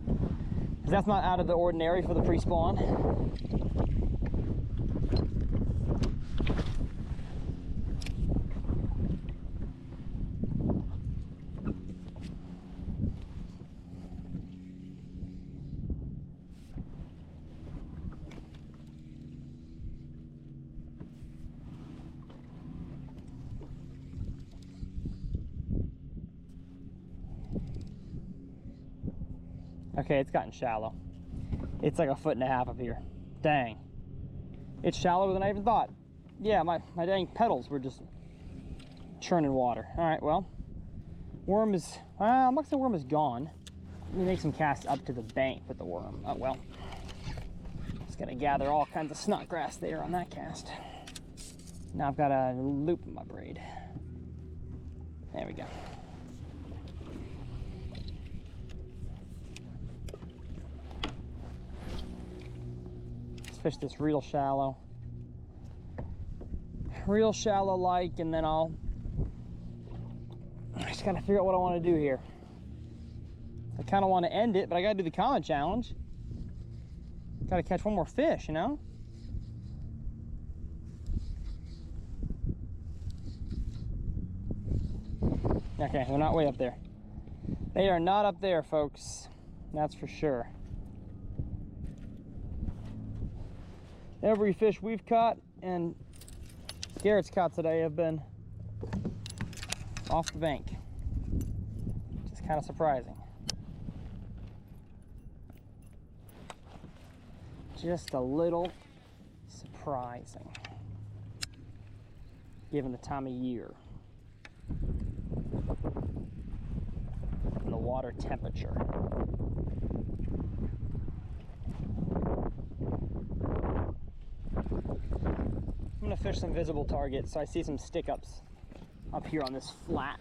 Because that's not out of the ordinary for the pre-spawn. Okay, it's gotten shallow. It's like 1.5 feet up here. Dang. It's shallower than I even thought. Yeah, my dang pedals were just churning water. All right, well, worm is, I'm not gonna say worm is gone. Let me make some casts up to the bank with the worm. Oh, well. Just gotta gather all kinds of snot grass there on that cast. Now I've got a loop in my braid. There we go. Fish this real shallow like, and then I just gotta figure out what I want to do here. I kind of want to end it, but I gotta do the comment challenge. Gotta catch one more fish, you know? Okay, they're not way up there. They are not up there, folks. That's for sure. Every fish we've caught and Garrett's caught today have been off the bank. Which is kind of surprising. Just a little surprising, given the time of year and the water temperature. I'm gonna fish some visible targets, so I see some stick-ups up here on this flat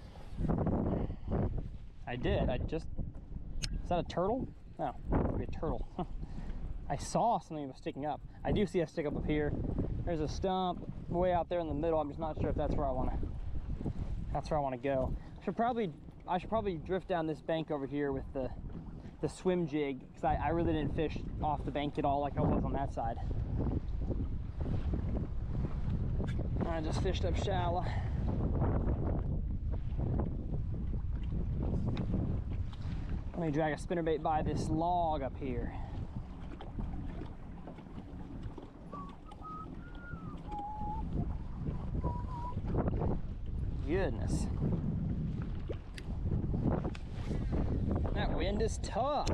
I did. Is that a turtle? No, maybe a turtle. I saw something that was sticking up. I do see a stick up here. There's a stump way out there in the middle. I'm just not sure if that's where I want to go. I should probably drift down this bank over here with the swim jig, because I really didn't fish off the bank at all like I was on that side. I just fished up shallow. Let me drag a spinnerbait by this log up here. Goodness. That wind is tough.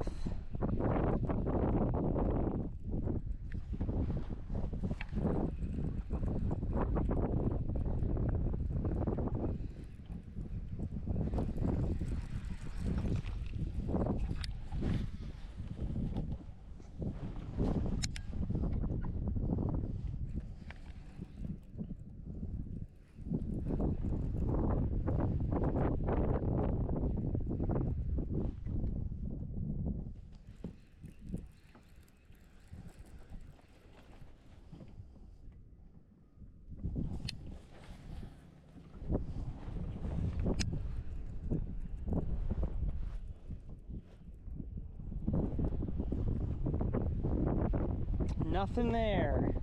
Nothing there.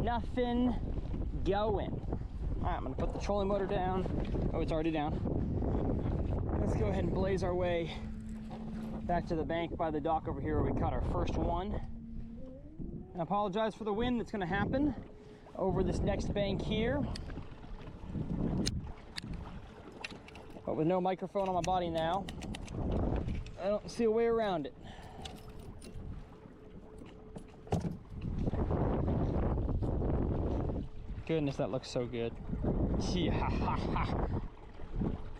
Nothing going. All right, I'm gonna put the trolling motor down. Oh, it's already down. Let's go ahead and blaze our way back to the bank by the dock over here where we caught our first one. And I apologize for the wind that's gonna happen over this next bank here. But with no microphone on my body now, I don't see a way around it. Goodness, that looks so good. Yeah,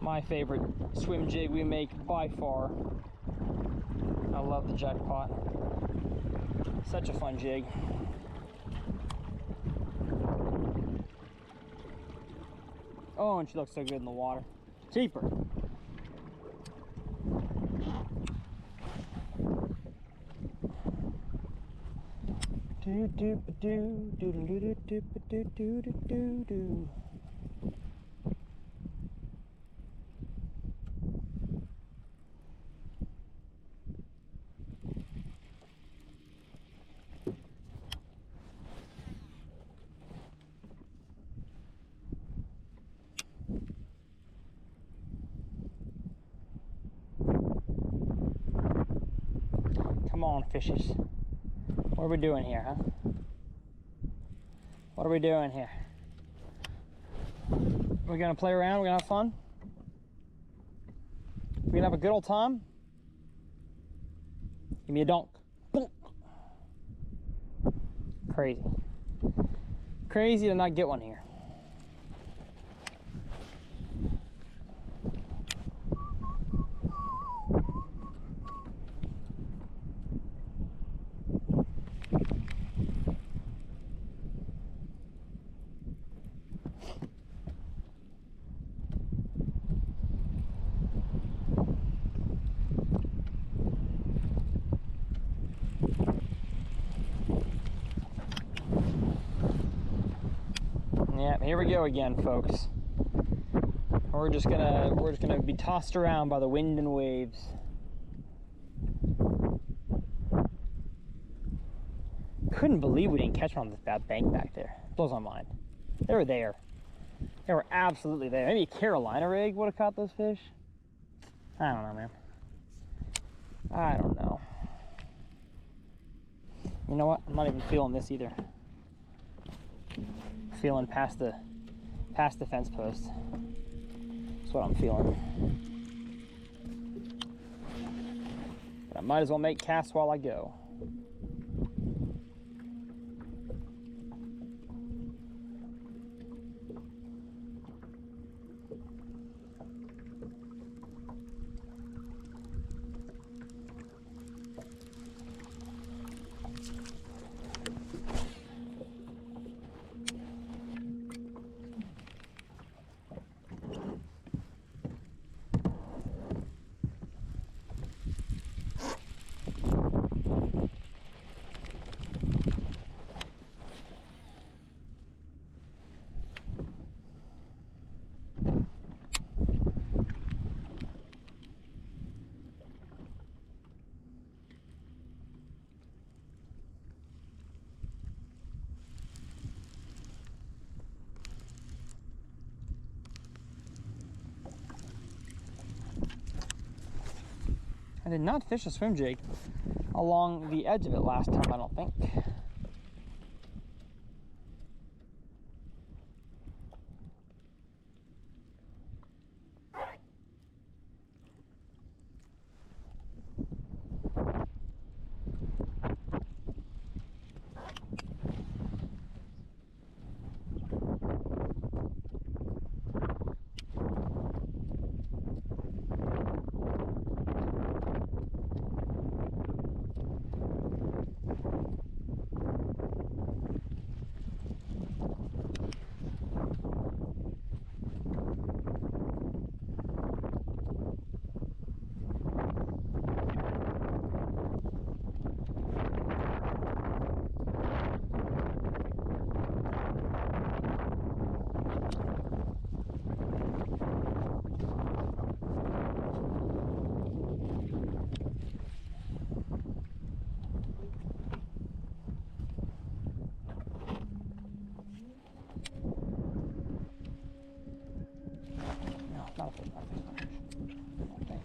my favorite swim jig we make by far. I love the jackpot. Such a fun jig. Oh, and she looks so good in the water. Cheaper. Do do do do do do do do do do do do. Come on, fishes. What are we doing here, huh? What are we doing here? We're gonna play around, we're gonna have fun? We're gonna have a good old time? Give me a donk. Crazy. Crazy to not get one here. Yeah, here we go again, folks. We're just gonna be tossed around by the wind and waves. Couldn't believe we didn't catch one on that bank back there. Blows my mind. They were there. They were absolutely there. Maybe a Carolina rig would have caught those fish. I don't know, man. I don't know. You know what? I'm not even feeling this either. Feeling past the fence post. That's what I'm feeling. But I might as well make casts while I go. did not fish a swim jig along the edge of it last time, I don't think. Not a fish, not a fish, not a fish. Okay.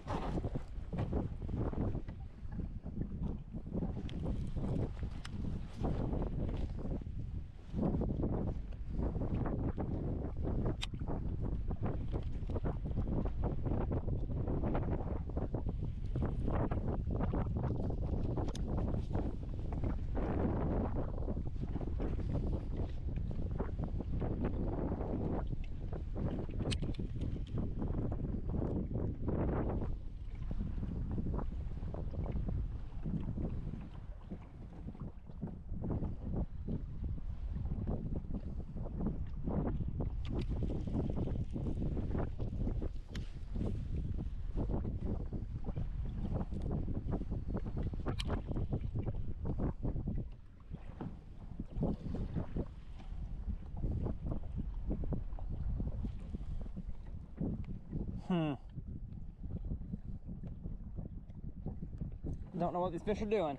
Don't know what these fish are doing.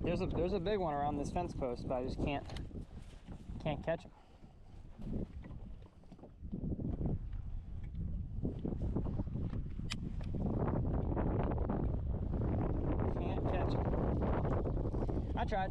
There's a big one around this fence post, but I just can't catch him. Can't catch him. I tried.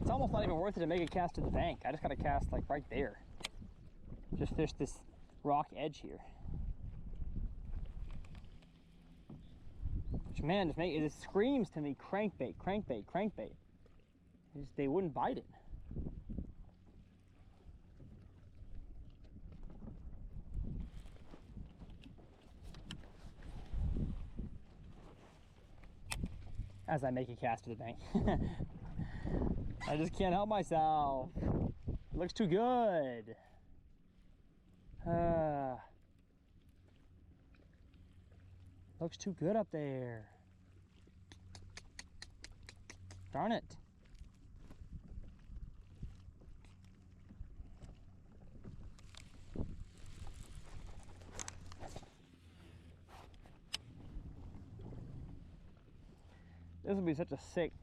It's almost not even worth it to make a cast to the bank. I just got to cast like right there. Just fish this rock edge here. Which, man, it screams to me crankbait, crankbait, crankbait. They wouldn't bite it. As I make a cast to the bank. I just can't help myself. It looks too good. Looks too good up there. Darn it. This would be such a sick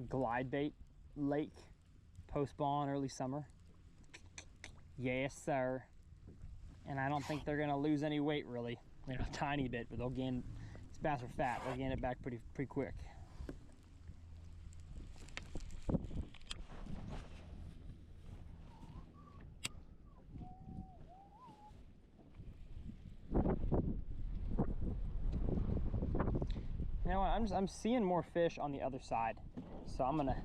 glide bait lake post spawn early summer. Yes, sir. And I don't think they're gonna lose any weight really. You know, a tiny bit, but they'll gain. These bass are fat. They'll gain it back pretty quick. You know what? I'm seeing more fish on the other side, so I'm gonna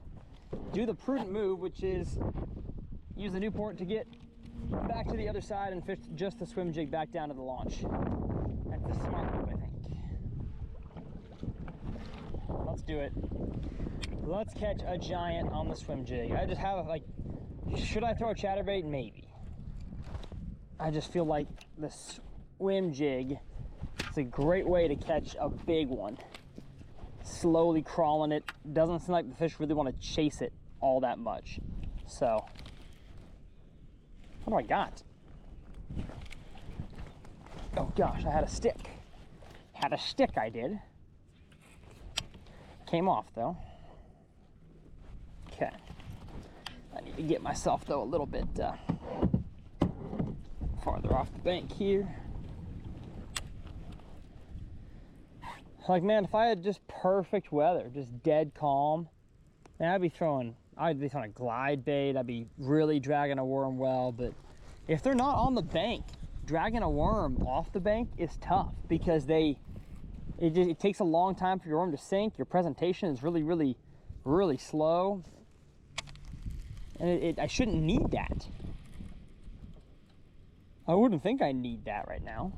do the prudent move, which is use the Newport to get back to the other side and fish just the swim jig back down to the launch. That's the smart move, I think. let's do it. Let's catch a giant on the swim jig. I just have like, should I throw a chatterbait? Maybe. I just feel like the swim jig is a great way to catch a big one. Slowly crawling it. Doesn't seem like the fish really want to chase it all that much. So, what do I got? Oh gosh, I had a stick. Had a stick, I did. Came off though. Okay. I need to get myself though a little bit farther off the bank here. Like, man, if I had just perfect weather, just dead calm, man, I'd be throwing a glide bait. I'd be really dragging a worm well. But if they're not on the bank, dragging a worm off the bank is tough because it takes a long time for your worm to sink. Your presentation is really slow, and I shouldn't need that. I wouldn't think I need that right now.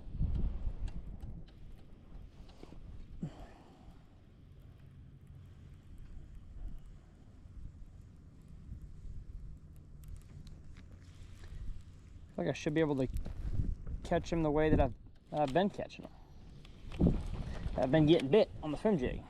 I feel like I should be able to catch him the way that I've been catching him. I've been getting bit on the swim jig.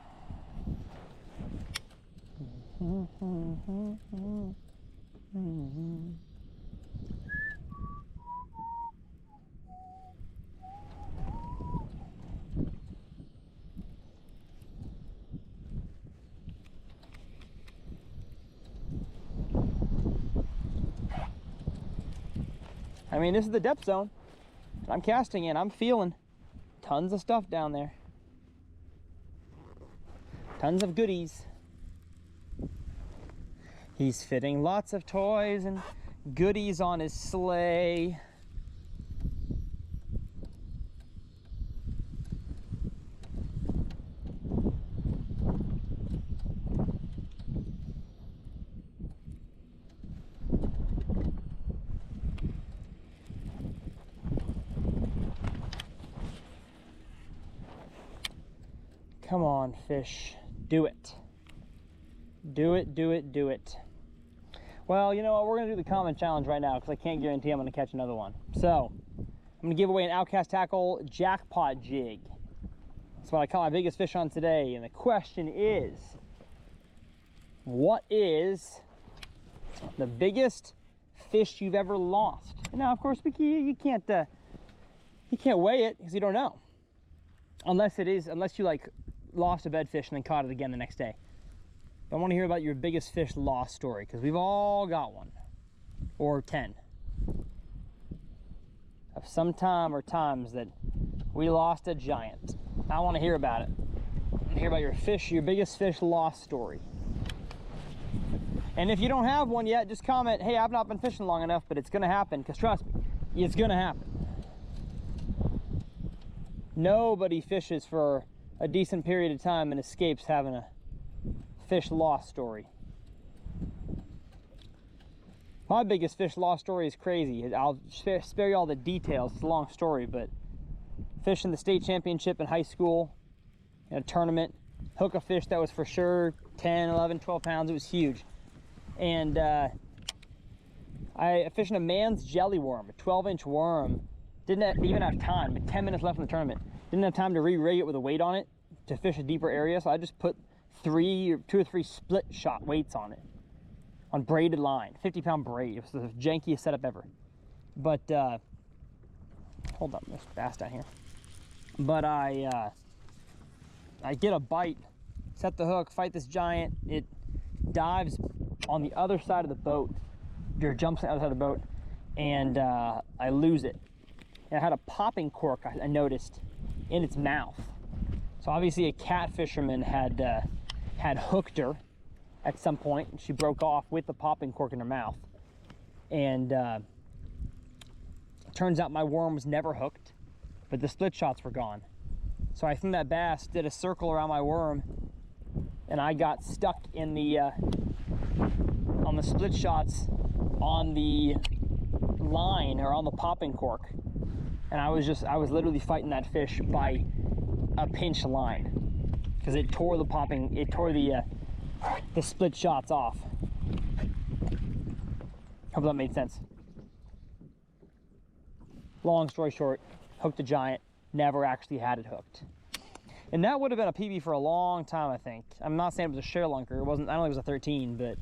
I mean, this is the depth zone that I'm casting in. I'm feeling tons of stuff down there. Tons of goodies. He's fitting lots of toys and goodies on his sleigh. Come on, fish. Do it. Do it, do it, do it. Well, you know what? We're going to do the common challenge right now because I can't guarantee I'm going to catch another one. So, I'm going to give away an Outcast Tackle jackpot jig. That's what I caught my biggest fish on today. And the question is, what is the biggest fish you've ever lost? Now, of course, you can't weigh it because you don't know. Unless you like lost a bedfish and then caught it again the next day. I want to hear about your biggest fish lost story because we've all got one, or 10 of some time or times that we lost a giant. I want to hear about it. I want to hear about your biggest fish lost story. And if you don't have one yet, just comment, hey, I've not been fishing long enough, but it's going to happen, because trust me, it's going to happen. Nobody fishes for a decent period of time and escapes having a fish lost story. My biggest fish lost story is crazy. I'll spare you all the details. It's a long story, but fishing the state championship in high school in a tournament, hook a fish that was for sure 10, 11, 12 pounds. It was huge. And I fishing a man's jelly worm, a 12-inch worm. Didn't even have time, but 10 minutes left in the tournament. Didn't have time to re-rig it with a weight on it to fish a deeper area, so I just put two or three split shot weights on it, on braided line, 50-pound braid. It was the jankiest setup ever. But hold up, there's bass down here. But I get a bite, set the hook, fight this giant. It dives on the other side of the boat, or jumps on the other side of the boat, and I lose it. And I had a popping cork I noticed in its mouth. So obviously a cat fisherman had hooked her at some point, and she broke off with the popping cork in her mouth. And it turns out my worm was never hooked, but the split shots were gone. So I think that bass did a circle around my worm, and I got stuck in the on the split shots on the line, or on the popping cork. And I was literally fighting that fish by a pinch line, because it tore the split shots off. Hope that made sense. Long story short, hooked a giant, never actually had it hooked. And that would have been a PB for a long time, I think. I'm not saying it was a share lunker. It wasn't, I don't think it was a 13, but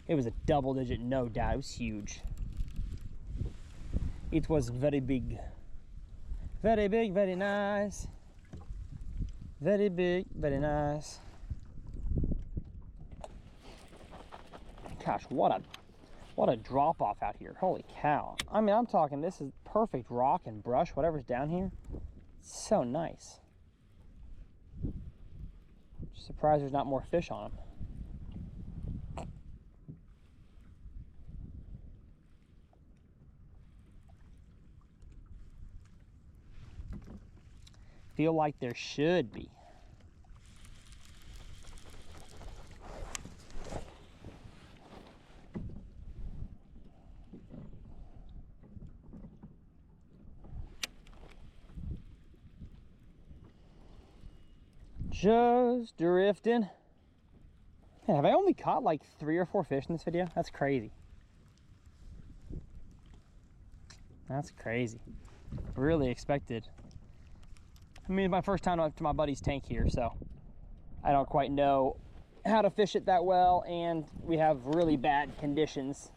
it was a double digit, no doubt. It was huge. It was very big. Very big, very nice. Very big, very nice. Gosh, what a drop off out here. Holy cow. I mean, I'm talking, this is perfect rock and brush, whatever's down here. It's so nice. Just surprised there's not more fish on them. Feel like there should be. Just drifting. Man, have I only caught like 3 or 4 fish in this video? That's crazy. That's crazy. Really expected. I mean, it's my first time up to my buddy's tank here, so I don't quite know how to fish it that well, and we have really bad conditions.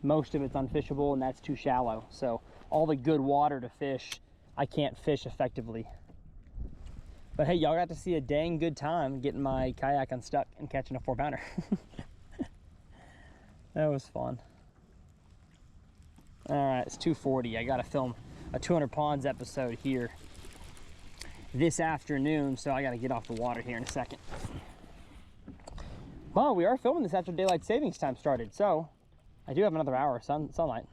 Most of it's unfishable, and that's too shallow. So all the good water to fish, I can't fish effectively. But hey, y'all got to see a dang good time getting my kayak unstuck and catching a 4-pounder. That was fun. All right, it's 2:40. I got to film a 200 Ponds episode here this afternoon, so I got to get off the water here in a second. Well, we are filming this after daylight savings time started, so I do have another hour of sunlight.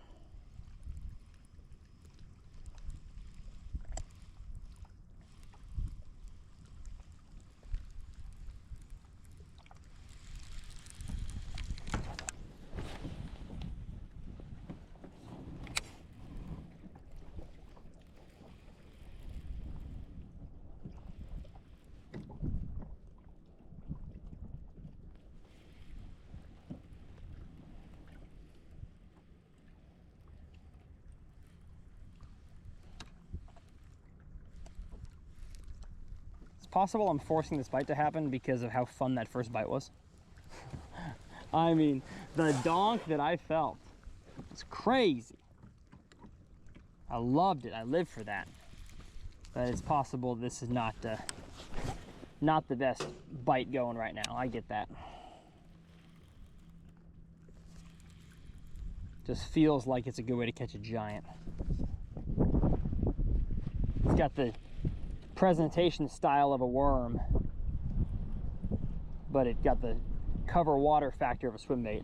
Possible I'm forcing this bite to happen because of how fun that first bite was. I mean, the donk that I felt was crazy. I loved it. I lived for that. But it's possible this is not the best bite going right now. I get that. Just feels like it's a good way to catch a giant. It's got the presentation style of a worm, but it got the cover water factor of a swim bait.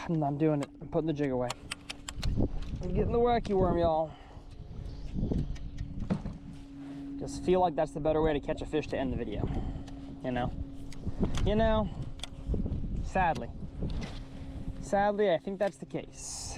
I'm doing it. I'm putting the jig away. I'm getting the wacky worm, y'all. Just feel like that's the better way to catch a fish to end the video. You know? You know? Sadly. Sadly, I think that's the case.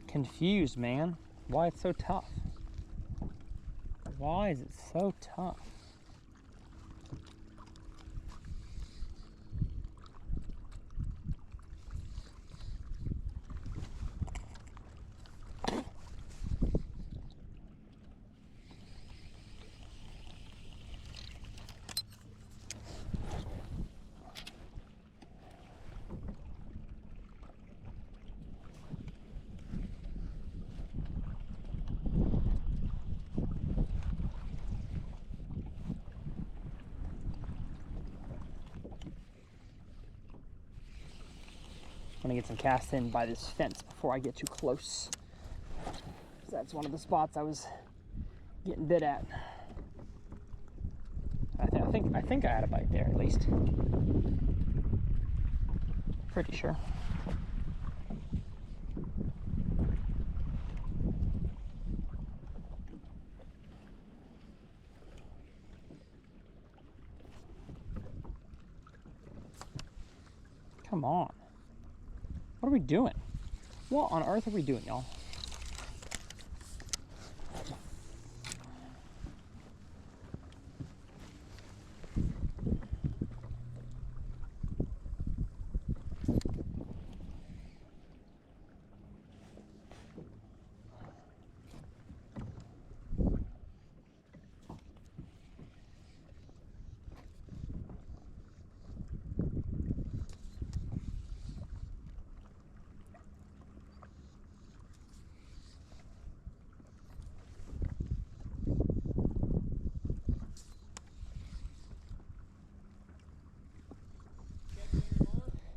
Confused, man. Why it's so tough? Why is it so tough? I'm gonna get some casts in by this fence before I get too close. That's one of the spots I was getting bit at. I think I had a bite there at least. Pretty sure. Come on. What are we doing? What on earth are we doing, y'all?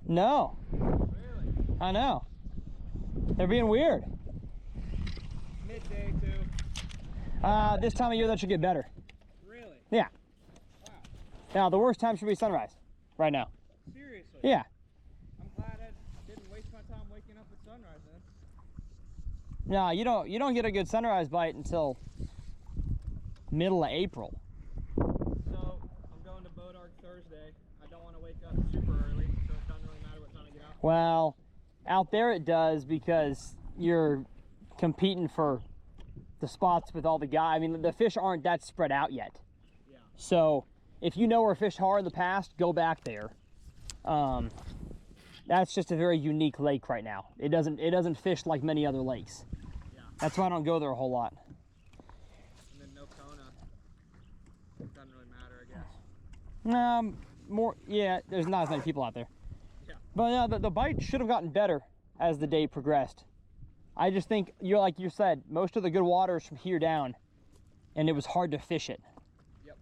No. Really? I know. They're being weird. Midday too. This time of year that should get better. Really? Yeah. Wow. Now the worst time should be sunrise right now. Seriously? Yeah. I'm glad I didn't waste my time waking up at sunrise then. No, you don't get a good sunrise bite until middle of April. So I'm going to Boat Arc Thursday. I don't want to wake up super early, so it doesn't really matter what time I get out. Well, out there it does because you're competing for the spots with all the guys. I mean, the fish aren't that spread out yet. Yeah. So if you know where fish are in the past, go back there. That's just a very unique lake right now. It doesn't fish like many other lakes. Yeah. That's why I don't go there a whole lot. And then no Kona. It doesn't really matter, I guess. Yeah, there's not as many people out there. Yeah. But yeah, the bite should have gotten better as the day progressed. I just think, like you said, most of the good water is from here down, and it was hard to fish it. Yep.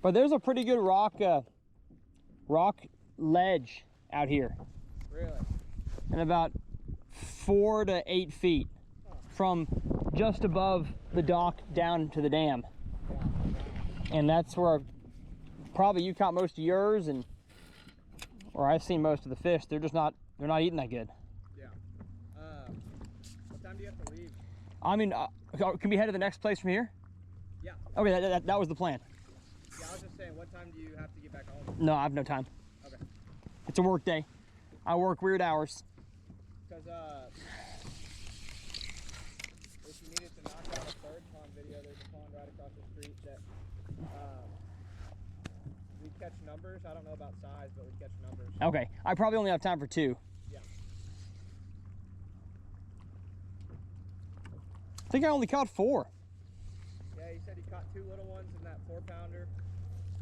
But there's a pretty good rock ledge out here, Really? and about 4 to 8 feet from just above the dock down to the dam. And that's where probably you caught most of yours, and or I've seen most of the fish. They're not eating that good. Yeah. What time do you have to leave? I mean, can we head to the next place from here? Yeah. Okay, that was the plan. Yeah, I was just saying, what time do you have to get back home? No, I have no time. Okay. It's a work day. I work weird hours. Because, if you needed to knock out a third pond video, there's a pond right across the street that, we catch numbers. I don't know about size, but we catch numbers. Okay, I probably only have time for 2. Yeah. I think I only caught 4. Yeah, he said he caught 2 little ones in that 4-pounder.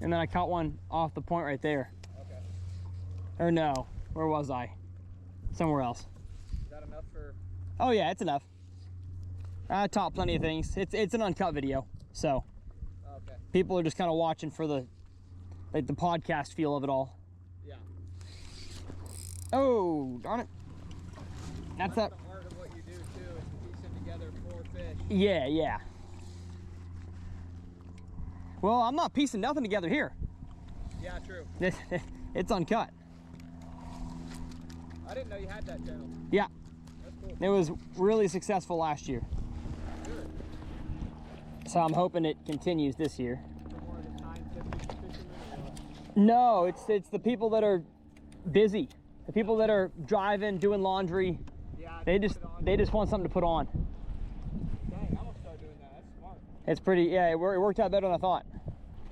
And then I caught one off the point right there. Okay. Or no, where was I? Somewhere else. Is that enough for? Oh yeah, it's enough. I taught plenty of things. It's an uncut video, so Okay. people are just kind of watching for the podcast feel of it all. Yeah. Oh, darn it. That's that. the art of what you do too, is piecing together 4 fish. Yeah. Well, I'm not piecing nothing together here. Yeah, true. It's uncut. I didn't know you had that channel. Yeah. That's cool. It was really successful last year. Good. So I'm hoping it continues this year. For more of the scientific fishermen or what? No, it's the people that are busy. The people that are driving, doing laundry. Yeah, I They put just it on. they just want something to put on. Dang, I'm gonna start doing that. That's smart. It's pretty, yeah, it worked out better than I thought.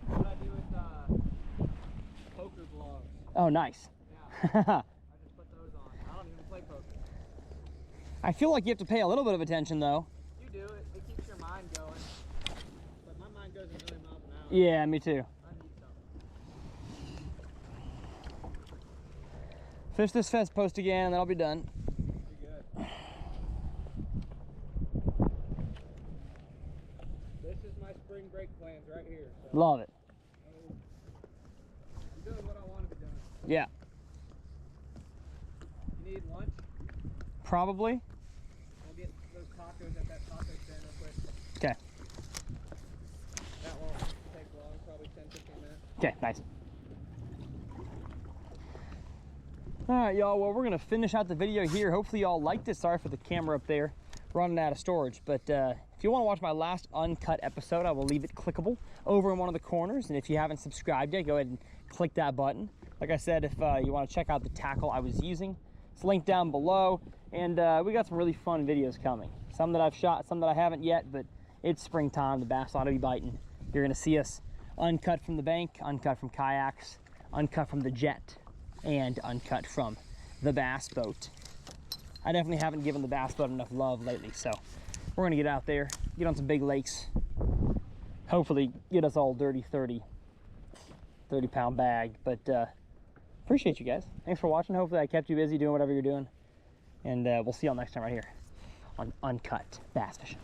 What I do with poker vlogs. Oh, nice. Yeah, I just put those on. I don't even play poker. I feel like you have to pay a little bit of attention though. You do it. It keeps your mind going. But my mind goes a million miles an hour. Yeah, me too. I need something. Fish this fest post again and then I'll be done. Be good. This is my spring break plans right here. So Love it. I'm doing what I want to be doing. Yeah, You need lunch? probably. We'll get those tacos at that taco stand real quick. Okay, That won't take long, probably 10-15 minutes. okay, nice. All right, y'all, well, we're gonna finish out the video here. Hopefully y'all liked it. Sorry for the camera up there running out of storage, but if you want to watch my last uncut episode, I will leave it clickable over in one of the corners, and if you haven't subscribed yet, go ahead and click that button. Like I said, if you want to check out the tackle I was using, it's linked down below, and we got some really fun videos coming. Some that I've shot, some that I haven't yet, but it's springtime, the bass ought to be biting. You're gonna see us uncut from the bank, uncut from kayaks, uncut from the jet, and uncut from the bass boat. I definitely haven't given the bass boat enough love lately, so we're gonna get out there, get on some big lakes, hopefully get us all dirty 30-pound bag. But appreciate you guys. Thanks for watching. Hopefully I kept you busy doing whatever you're doing, and we'll see y'all next time right here on Uncut Bass Fishing.